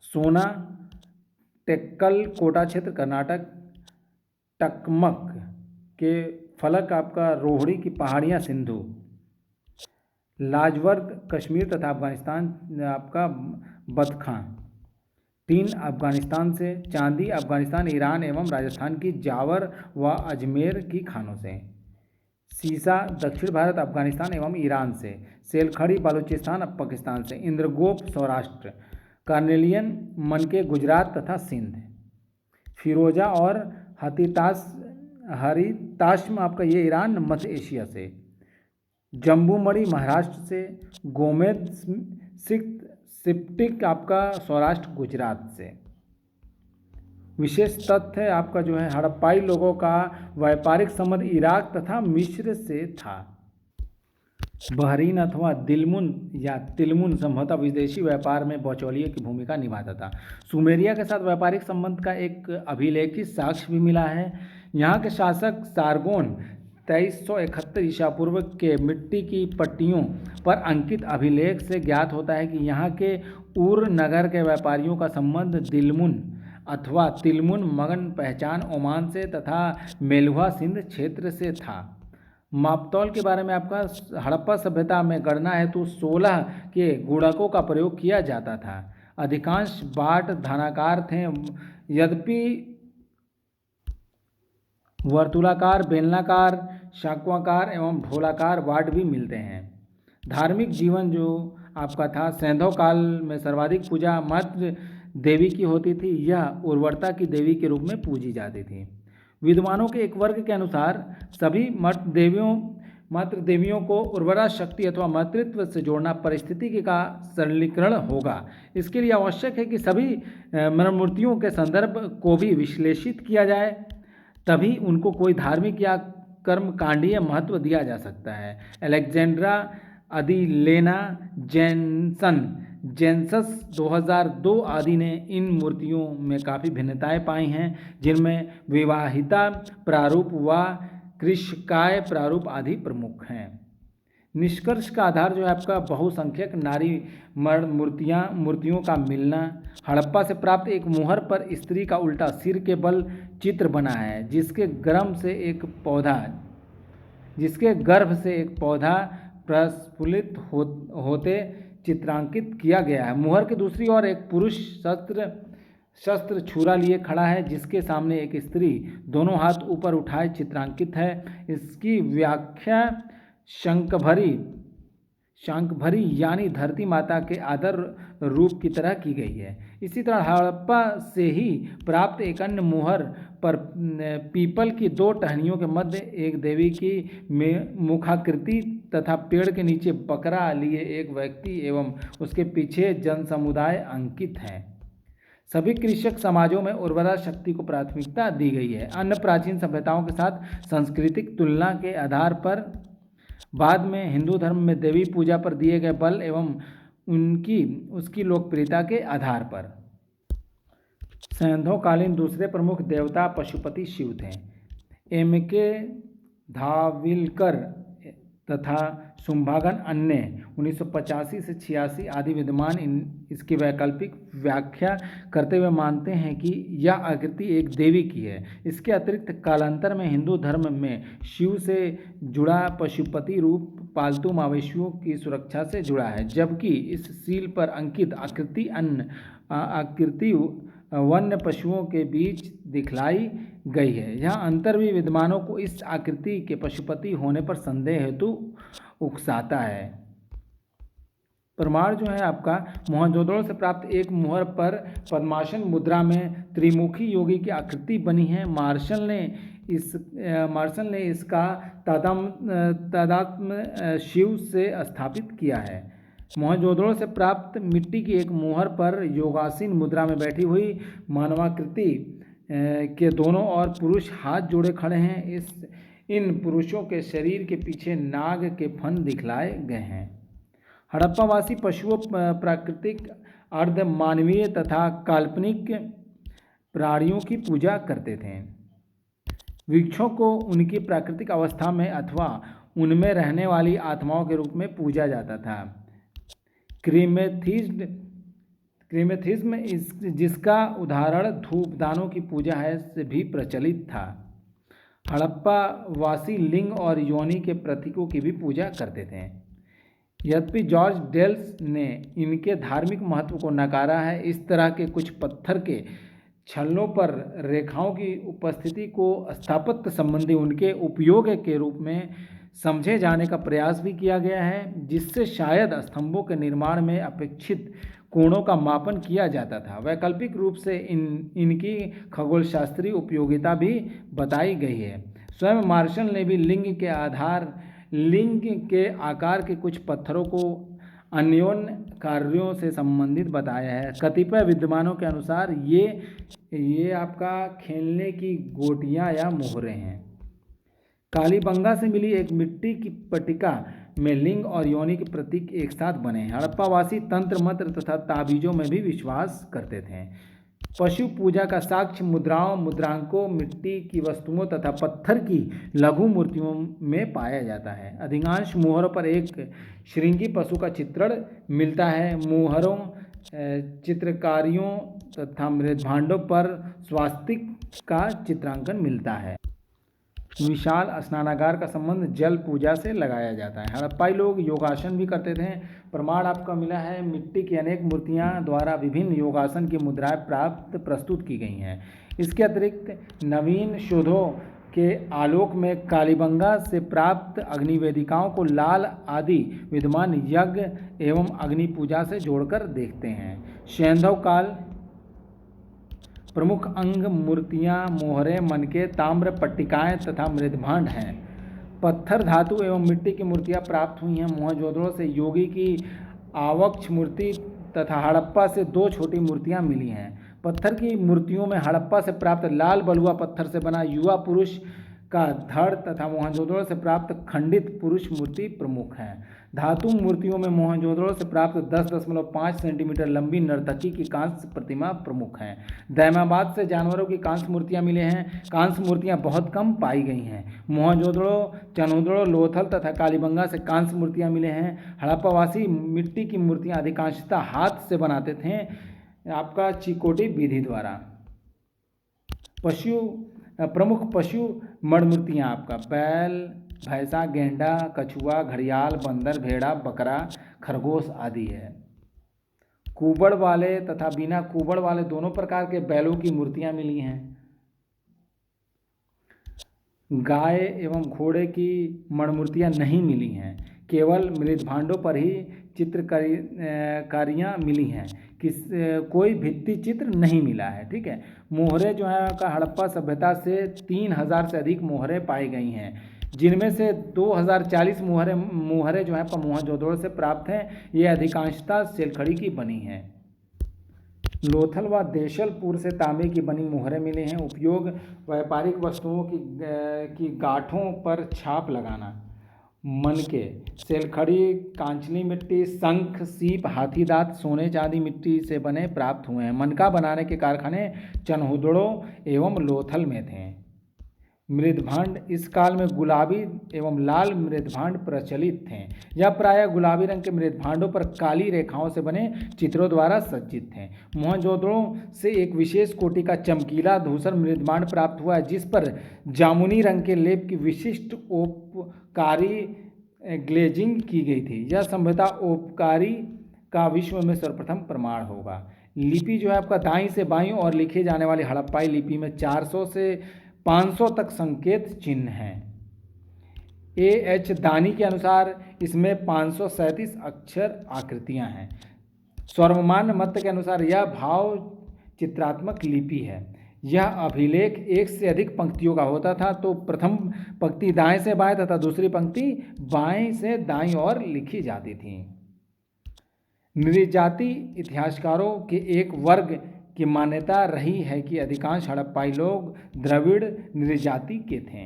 सोना, टेक्कल कोटा क्षेत्र, कर्नाटक, टकमक के फलक आपका रोहड़ी की पहाड़ियाँ, सिंधु, लाजवर्द कश्मीर तथा अफगानिस्तान आपका बदखां। टीन अफगानिस्तान से। चांदी अफगानिस्तान, ईरान एवं राजस्थान की जावर व अजमेर की खानों से। सीसा दक्षिण भारत, अफगानिस्तान एवं ईरान से। सेलखड़ी बलूचिस्तान, पाकिस्तान से। इंद्रगोप सौराष्ट्र। कार्नेलियन मनके गुजरात तथा सिंध। फिरोजा और हरिताश्म आपका ये ईरान मध्य एशिया से। जम्बूमणि महाराष्ट्र से। गोमेद सिप्टिक आपका सौराष्ट्र गुजरात से। विशेष तथ्य आपका जो है हड़प्पाई लोगों का व्यापारिक संबंध इराक तथा मिस्र से था। बहरीन अथवा तिलमुन संभवतः विदेशी व्यापार में बिचौलिए की भूमिका निभाता था। सुमेरिया के साथ व्यापारिक संबंध का एक अभिलेखित साक्ष्य भी मिला है। यहाँ के शासक सारगोन 2371 ईसा पूर्व के मिट्टी की पट्टियों पर अंकित अभिलेख से ज्ञात होता है कि यहाँ के उर नगर के व्यापारियों का संबंध दिलमुन अथवा तिलमुन मगन पहचान ओमान से तथा मेलुहा सिंध क्षेत्र से था। मापतौल के बारे में आपका हड़प्पा सभ्यता में गणना हेतु 16 के गुणकों का प्रयोग किया जाता था। अधिकांश बाट धनाकार थे, यद्यपि वर्तुलाकार, बेलनाकार, शंक्वाकार एवं ढोलाकार वाट भी मिलते हैं। धार्मिक जीवन जो आपका था, सैंधव काल में सर्वाधिक पूजा मातृ देवी की होती थी। यह उर्वरता की देवी के रूप में पूजी जाती थी। विद्वानों के एक वर्ग के अनुसार सभी मातृ देवियों को उर्वरा शक्ति अथवा मातृत्व से जोड़ना परिस्थिति का सरलीकरण होगा। इसके लिए आवश्यक है कि सभी मूर्तियों के संदर्भ को भी विश्लेषित किया जाए, तभी उनको कोई धार्मिक या कर्मकांडीय महत्व दिया जा सकता है। अलेक्जेंड्रा अदिलेना जेंसस 2002 आदि ने इन मूर्तियों में काफ़ी भिन्नताएं पाई हैं, जिनमें विवाहिता प्रारूप व कृष्णकाय प्रारूप आदि प्रमुख हैं। निष्कर्ष का आधार जो है आपका बहुसंख्यक नारी मर्द मूर्तियों का मिलना, हड़प्पा से प्राप्त एक मुहर पर स्त्री का उल्टा सिर के बल चित्र बना है, जिसके गर्भ से एक पौधा प्रस्फुलित होते चित्रांकित किया गया है। मुहर के दूसरी ओर एक पुरुष शस्त्र छुरा लिए खड़ा है, जिसके सामने एक स्त्री दोनों हाथ ऊपर उठाए चित्रांकित है। इसकी व्याख्या शंखभरी यानी धरती माता के आदर रूप की तरह की गई है। इसी तरह हड़प्पा से ही प्राप्त एक अन्य मुहर पर पीपल की 2 टहनियों के मध्य एक देवी की मुखाकृति तथा पेड़ के नीचे बकरा लिए एक व्यक्ति एवं उसके पीछे जनसमुदाय अंकित हैं। सभी कृषक समाजों में उर्वरा शक्ति को प्राथमिकता दी गई है। अन्य प्राचीन सभ्यताओं के साथ सांस्कृतिक तुलना के आधार पर बाद में हिंदू धर्म में देवी पूजा पर दिए गए बल एवं उसकी लोकप्रियता के आधार पर सैंधवकालीन दूसरे प्रमुख देवता पशुपति शिव थे। एम.के. धाविलकर तथा शुंभागन अन्य 1985 से 86 आदि विद्वान इसकी वैकल्पिक व्याख्या करते हुए मानते हैं कि यह आकृति एक देवी की है। इसके अतिरिक्त कालांतर में हिंदू धर्म में शिव से जुड़ा पशुपति रूप पालतू मवेशियों की सुरक्षा से जुड़ा है, जबकि इस सील पर अंकित आकृति वन्य पशुओं के बीच दिखलाई गई है। यह अंतर भी विद्वानों को इस आकृति के पशुपति होने पर संदेह हेतु उकसाता है। प्रमाण जो है आपका मोहनजोदड़ो से प्राप्त एक मुहर पर पद्मासन मुद्रा में त्रिमुखी योगी की आकृति बनी है। मार्शल ने इसका तादात्म्य शिव से स्थापित किया है। मोहनजोदड़ो से प्राप्त मिट्टी की एक मुहर पर योगासीन मुद्रा में बैठी हुई मानवाकृति के दोनों ओर पुरुष हाथ जोड़े खड़े हैं। इन पुरुषों के शरीर के पीछे नाग के फन दिखलाए गए हैं। हड़प्पावासी पशुओं, प्राकृतिक, अर्ध मानवीय तथा काल्पनिक प्राणियों की पूजा करते थे। वृक्षों को उनकी प्राकृतिक अवस्था में अथवा उनमें रहने वाली आत्माओं के रूप में पूजा जाता था। क्रीमेथिज्म जिसका उदाहरण धूपदानों की पूजा है से भी प्रचलित था। हड़प्पावासी लिंग और योनि के प्रतीकों की भी पूजा करते थे। यद्यपि जॉर्ज डेल्स ने इनके धार्मिक महत्व को नकारा है। इस तरह के कुछ पत्थर के छल्लों पर रेखाओं की उपस्थिति को स्थापत्य संबंधी उनके उपयोग के रूप में समझे जाने का प्रयास भी किया गया है, जिससे शायद स्तंभों के निर्माण में अपेक्षित कोणों का मापन किया जाता था। वैकल्पिक रूप से इनकी खगोलशास्त्रीय उपयोगिता भी बताई गई है। स्वयं मार्शल ने भी लिंग के आकार के कुछ पत्थरों को अन्योन्य कार्यों से संबंधित बताया है। कतिपय विद्वानों के अनुसार ये आपका खेलने की गोटियां या मोहरें हैं। कालीबंगा से मिली एक मिट्टी की पट्टिका में लिंग और योनि के प्रतीक एक साथ बने हैं। हड़प्पावासी तंत्र मंत्र तथा ताबीजों में भी विश्वास करते थे। पशु पूजा का साक्ष्य मुद्राओं, मुद्रांकों, मिट्टी की वस्तुओं तथा पत्थर की लघु मूर्तियों में पाया जाता है। अधिकांश मोहरों पर एक श्रृंगी पशु का चित्रण मिलता है। मोहरों, चित्रकारियों तथा मृदभांडों पर स्वास्तिक का चित्रांकन मिलता है। विशाल स्नानागार का संबंध जल पूजा से लगाया जाता है। हड़प्पाई लोग योगासन भी करते थे। प्रमाण आपका मिला है, मिट्टी की अनेक मूर्तियां द्वारा विभिन्न योगासन की मुद्राएं प्रस्तुत की गई हैं। इसके अतिरिक्त नवीन शोधों के आलोक में कालीबंगा से प्राप्त अग्निवेदिकाओं को लाल आदि विद्यमान यज्ञ एवं अग्नि पूजा से जोड़कर देखते हैं। सैंधव काल प्रमुख अंग मूर्तियां, मोहरें, मनके, ताम्र पट्टिकाएं तथा मृदभांड हैं। पत्थर, धातु एवं मिट्टी की मूर्तियां प्राप्त हुई हैं। मोहनजोदड़ो से योगी की आवक्ष मूर्ति तथा हड़प्पा से 2 छोटी मूर्तियां मिली हैं। पत्थर की मूर्तियों में हड़प्पा से प्राप्त लाल बलुआ पत्थर से बना युवा पुरुष का धड़ तथा मोहनजोदड़ो से प्राप्त खंडित पुरुष मूर्ति प्रमुख हैं। धातु मूर्तियों में मोहनजोदड़ो से प्राप्त 10.5 सेंटीमीटर लंबी नर्तकी की कांस्य प्रतिमा प्रमुख हैं। दैमाबाद से जानवरों की कांस्य मूर्तियां मिले हैं। कांस्य मूर्तियां बहुत कम पाई गई हैं। मोहनजोदड़ो, चनहुदड़ो, लोथल तथा कालीबंगा से कांस्य मूर्तियां मिले हैं। हड़प्पावासी मिट्टी की मूर्तियां अधिकांशतः हाथ से बनाते थे, आपका चिकोटी विधि द्वारा। प्रमुख पशु मणमूर्तियाँ आपका बैल, भैंसा, गेंडा, कछुआ, घड़ियाल, बंदर, भेड़ा, बकरा, खरगोश आदि है। कुबड़ वाले तथा बिना कुबड़ वाले दोनों प्रकार के बैलों की मूर्तियां मिली हैं। गाय एवं घोड़े की मणमूर्तियां नहीं मिली हैं। केवल मृदभांडों पर ही चित्रकारियाँ मिली हैं। कोई भित्ति चित्र नहीं मिला है। ठीक है। मोहरे जो है का हड़प्पा सभ्यता से 3000 से अधिक मोहरे पाई गई हैं, जिनमें से 2040 मोहरे जो है मोहनजोदड़ो से प्राप्त हैं। ये अधिकांशतः सेलखड़ी की बनी हैं। लोथल व देशलपुर से तांबे की बनी मोहरें मिले हैं। उपयोग व्यापारिक वस्तुओं की गांठों पर छाप लगाना। मनके, सेलखड़ी, कांचनी मिट्टी, शंख, सीप, हाथी दांत, सोने चांदी मिट्टी से बने प्राप्त हुए हैं। मनका बनाने के कारखाने चनहुदड़ो एवं लोथल में थे। मृदभांड इस काल में गुलाबी एवं लाल मृदभांड प्रचलित थे। यह प्रायः गुलाबी रंग के मृदभांडों पर काली रेखाओं से बने चित्रों द्वारा सज्जित थे। मोहनजोदड़ो से एक विशेष कोटि का चमकीला धूसर मृदभांड प्राप्त हुआ है, जिस पर जामुनी रंग के लेप की विशिष्ट ओपकारी ग्लेजिंग की गई थी। यह सभ्यता ओपकारी का विश्व में सर्वप्रथम प्रमाण होगा। लिपि जो है आपका दाईं से बाईं और लिखे जाने वाली हड़प्पाई लिपि में 400 से 500 तक संकेत चिन्ह हैं। A.H. दानी के अनुसार इसमें 537 अक्षर आकृतियां हैं। स्वर्वमान मत के अनुसार यह भाव चित्रात्मक लिपि है। यह अभिलेख एक से अधिक पंक्तियों का होता था, तो प्रथम पंक्ति दाएं से बाएं तथा दूसरी पंक्ति बाएं से दाईं ओर लिखी जाती थी। नृजाति इतिहासकारों के एक वर्ग की मान्यता रही है कि अधिकांश हड़प्पाई लोग द्रविड़ नृजाति के थे।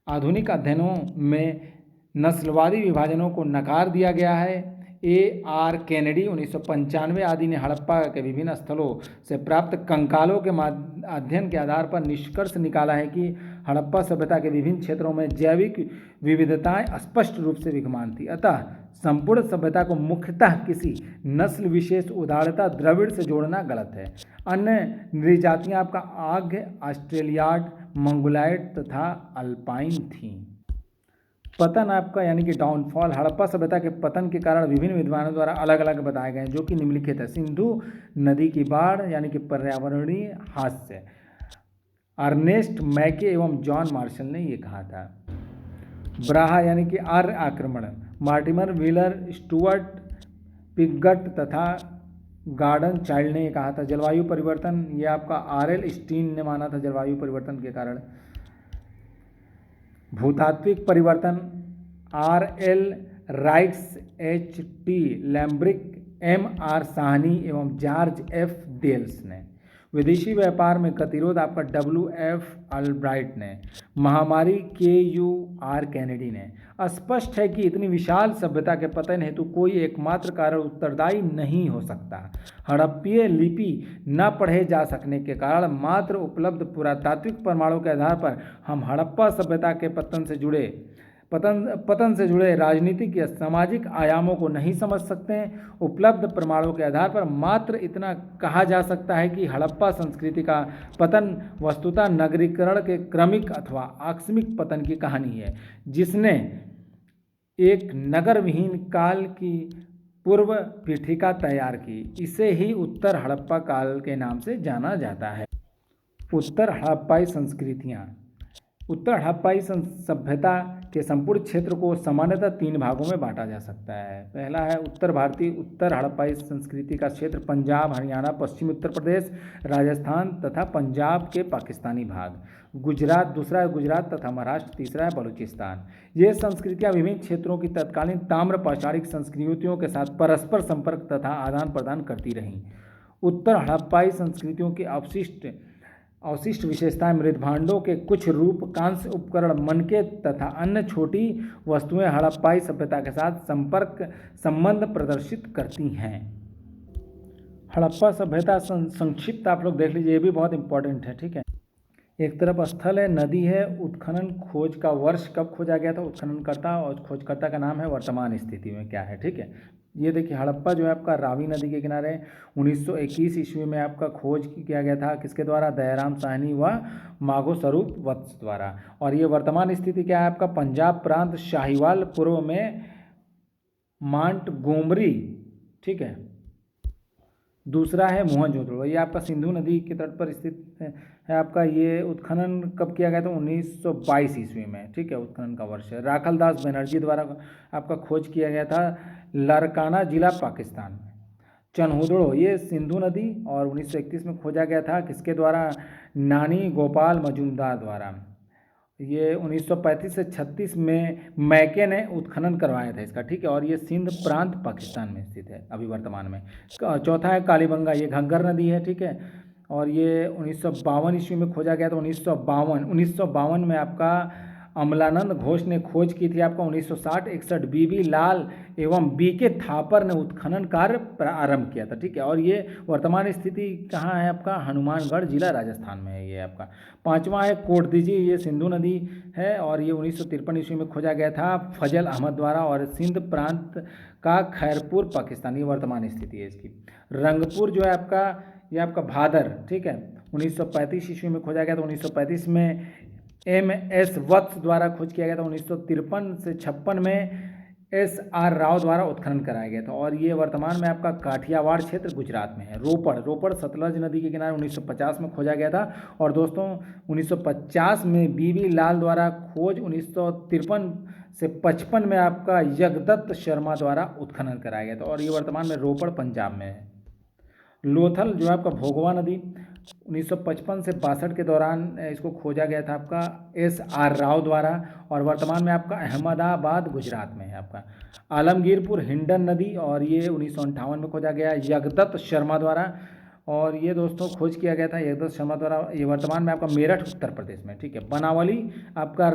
आधुनिक अध्ययनों में नस्लवादी विभाजनों को नकार दिया गया है। A.R. केनेडी 1995 आदि ने हड़प्पा के विभिन्न स्थलों से प्राप्त कंकालों के अध्ययन के आधार पर निष्कर्ष निकाला है कि हड़प्पा सभ्यता के विभिन्न क्षेत्रों में जैविक विविधताएं स्पष्ट रूप से विद्यमान थी। अतः संपूर्ण सभ्यता को मुख्यतः किसी नस्ल विशेष उदारता द्रविड़ से जोड़ना गलत है। अन्य नृजातियां आपका आग्य, ऑस्ट्रेलियाड, मंगोलाइड तथा अल्पाइन थीं। पतन आपका यानी कि डाउनफॉल। हड़प्पा सभ्यता के पतन के कारण विभिन्न विद्वानों द्वारा अलग अलग बताए गए हैं, जो कि निम्नलिखित है। सिंधु नदी की बाढ़ यानी कि पर्यावरणीय हादसे। अर्नेस्ट मैके एवं जॉन मार्शल ने ये कहा था। ब्राहा यानी कि आर्य आक्रमण। मार्टिमर व्हीलर, स्टुअर्ट, पिगट तथा गार्डन चाइल्ड ने ये कहा था। जलवायु परिवर्तन, ये आपका R.L. स्टीन ने माना था जलवायु परिवर्तन के कारण। भूतात्विक परिवर्तन, R.L. Rights, H.T. लैम्ब्रिक, M.R. Sahni एवं जॉर्ज F. डेल्स ने। विदेशी व्यापार में गतिरोध आपका W.F. अल्ब्राइट ने। महामारी KUR कैनेडी ने। स्पष्ट है कि इतनी विशाल सभ्यता के पतन हेतु कोई एकमात्र कारण उत्तरदायी नहीं हो सकता। हड़प्पीय लिपि न पढ़े जा सकने के कारण मात्र उपलब्ध पुरातात्विक प्रमाणों के आधार पर हम हड़प्पा सभ्यता के पतन से जुड़े राजनीतिक या सामाजिक आयामों को नहीं समझ सकते हैं। उपलब्ध प्रमाणों के आधार पर मात्र इतना कहा जा सकता है कि हड़प्पा संस्कृति का पतन वस्तुतः नगरीकरण के क्रमिक अथवा आकस्मिक पतन की कहानी है, जिसने एक नगर विहीन काल की पूर्व पीठिका तैयार की। इसे ही उत्तर हड़प्पा काल के नाम से जाना जाता है। उत्तर हड़प्पाई संस्कृतियाँ। उत्तर हड़प्पाई सभ्यता के संपूर्ण क्षेत्र को सामान्यतः 3 भागों में बांटा जा सकता है। पहला है उत्तर भारतीय उत्तर हड़प्पाई संस्कृति का क्षेत्र पंजाब, हरियाणा, पश्चिमी उत्तर प्रदेश, राजस्थान तथा पंजाब के पाकिस्तानी भाग। गुजरात, दूसरा है गुजरात तथा महाराष्ट्र, तीसरा है बलूचिस्तान। ये संस्कृतियाँ विभिन्न क्षेत्रों की तत्कालीन ताम्र पाषाणिक संस्कृतियों के साथ परस्पर संपर्क तथा आदान प्रदान करती रहीं। उत्तर हड़प्पाई संस्कृतियों के अवशिष्ट विशेषताएं मृदभांडों के कुछ रूप, कांस्य उपकरण, मनके तथा अन्य छोटी वस्तुएं हड़प्पाई सभ्यता के साथ संबंध प्रदर्शित करती हैं। हड़प्पा सभ्यता संक्षिप्त आप लोग देख लीजिए, ये भी बहुत इंपॉर्टेंट है। ठीक है, एक तरफ स्थल है, नदी है, उत्खनन खोज का वर्ष कब खोजा गया था, उत्खननकर्ता और खोजकर्ता का नाम है, वर्तमान स्थिति में क्या है। ठीक है, ये देखिए हड़प्पा जो है आपका रावी नदी के किनारे 1921 ईस्वी में आपका खोज किया गया था। किसके द्वारा? दयाराम साहनी व माघो स्वरूप वत्स द्वारा। और ये वर्तमान स्थिति क्या है आपका? पंजाब प्रांत, शाहीवाल, पूर्व में मांटगोमरी। ठीक है, दूसरा है मोहनजोदड़ो, ये आपका सिंधु नदी के तट पर स्थित है आपका। ये उत्खनन कब किया गया था? 1922 ईस्वी में। ठीक है, उत्खनन का वर्ष है। राखलदास बनर्जी द्वारा आपका खोज किया गया था, लारकाना जिला, पाकिस्तान में। चनहुदड़ो, ये सिंधु नदी और 1931 में खोजा गया था। किसके द्वारा? नानी गोपाल मजूमदार द्वारा। ये 1935 से 36 में मैके ने उत्खनन करवाया था इसका। ठीक है, और ये सिंध प्रांत पाकिस्तान में स्थित है अभी वर्तमान में। चौथा है कालीबंगा, ये घग्गर नदी है। ठीक है, और ये 1952 ईस्वी में खोजा गया था। 1952 में आपका अमलानंद घोष ने खोज की थी आपका। 1960-61 बीबी लाल एवं BK थापर ने उत्खनन कार्य प्रारंभ किया था। ठीक है, और ये वर्तमान स्थिति कहाँ है आपका? हनुमानगढ़ जिला, राजस्थान में है ये आपका। पांचवा है कोटदीजी, ये सिंधु नदी है और ये 1953 ईस्वी में खोजा गया था फजल अहमद द्वारा। और सिंध प्रांत का खैरपुर, पाकिस्तान, ये वर्तमान स्थिति है इसकी। रंगपुर जो है आपका, ये आपका भादर। ठीक है, 1935 ईस्वी में खोजा गया था। 1935 में MS वत्स द्वारा खोज किया गया था। 1953 से 56 में SR राव द्वारा उत्खनन कराया गया था। और ये वर्तमान में आपका काठियावाड़ क्षेत्र, गुजरात में है। रोपड़ सतलज नदी के किनारे 1950 में खोजा गया था। और दोस्तों 1950 में BB लाल द्वारा खोज, 1953 से 55 में आपका जगदत्त शर्मा द्वारा उत्खनन कराया गया था। और ये वर्तमान में रोपड़, पंजाब में है। लोथल जो है आपका भोगवा नदी, 1955 से 62 के दौरान इसको खोजा गया था आपका SR राव द्वारा। और वर्तमान में आपका अहमदाबाद, गुजरात में है आपका। आलमगीरपुर हिंडन नदी, और ये 1958 में खोजा गया जगदत्त शर्मा द्वारा। और ये दोस्तों खोज किया गया था जगदत्त शर्मा द्वारा। ये वर्तमान में आपका मेरठ, उत्तर प्रदेश में। ठीक है, बनावली आपका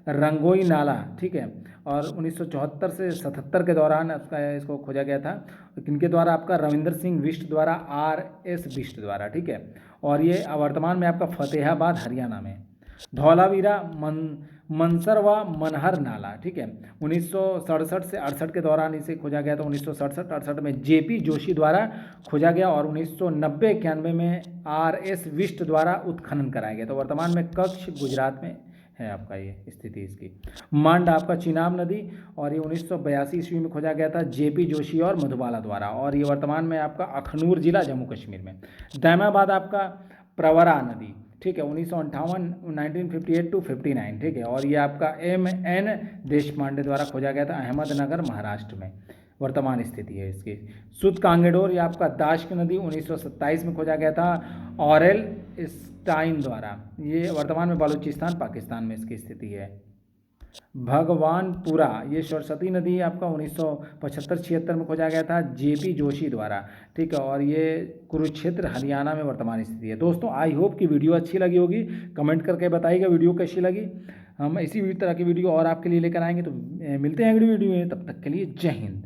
रंगोई नाला। ठीक है, और 1974 से 77 के दौरान इसको खोजा गया था। किनके द्वारा? आपका रविंदर सिंह बिष्ट द्वारा, RS बिष्ट द्वारा। ठीक है, और ये वर्तमान में आपका फतेहाबाद, हरियाणा में। धौलावीरा, मनसर व मनहर नाला। ठीक है, 1967 से 68 के दौरान इसे खोजा गया था। 1967-68 में JP जोशी द्वारा खोजा गया। और 1990-91 में RS बिष्ट द्वारा उत्खनन कराया गया था। तो वर्तमान में कच्छ, गुजरात में है आपका ये स्थिति इसकी। मांड आपका चिनाब नदी, और ये 1982 ईस्वी में खोजा गया था JP जोशी और मधुबाला द्वारा। और ये वर्तमान में आपका अखनूर जिला, जम्मू कश्मीर में। दैमाबाद आपका प्रवरा नदी। ठीक है, 1958 ठीक है, और ये आपका MN देशपांडे द्वारा खोजा गया था, अहमदनगर, महाराष्ट्र में। वर्तमान स्थिति है इसकी। सुद कांगेडोर, ये आपका दाश्क नदी, 1927 में खोजा गया था ऑरेल स्टाइन द्वारा। ये वर्तमान में बलूचिस्तान, पाकिस्तान में इसकी स्थिति है। भगवानपुरा, ये सरस्वती नदी आपका 1975-76 में खोजा गया था जेपी जोशी द्वारा, ठीक है। और ये कुरुक्षेत्र हरियाणा में वर्तमान स्थिति है। दोस्तों आई होप कि वीडियो अच्छी लगी होगी, कमेंट करके बताइएगा वीडियो कैसी लगी। हम इसी तरह की वीडियो और आपके लिए लेकर आएंगे। तो मिलते हैं अगली वीडियो में, तब तक के लिए जय हिंद।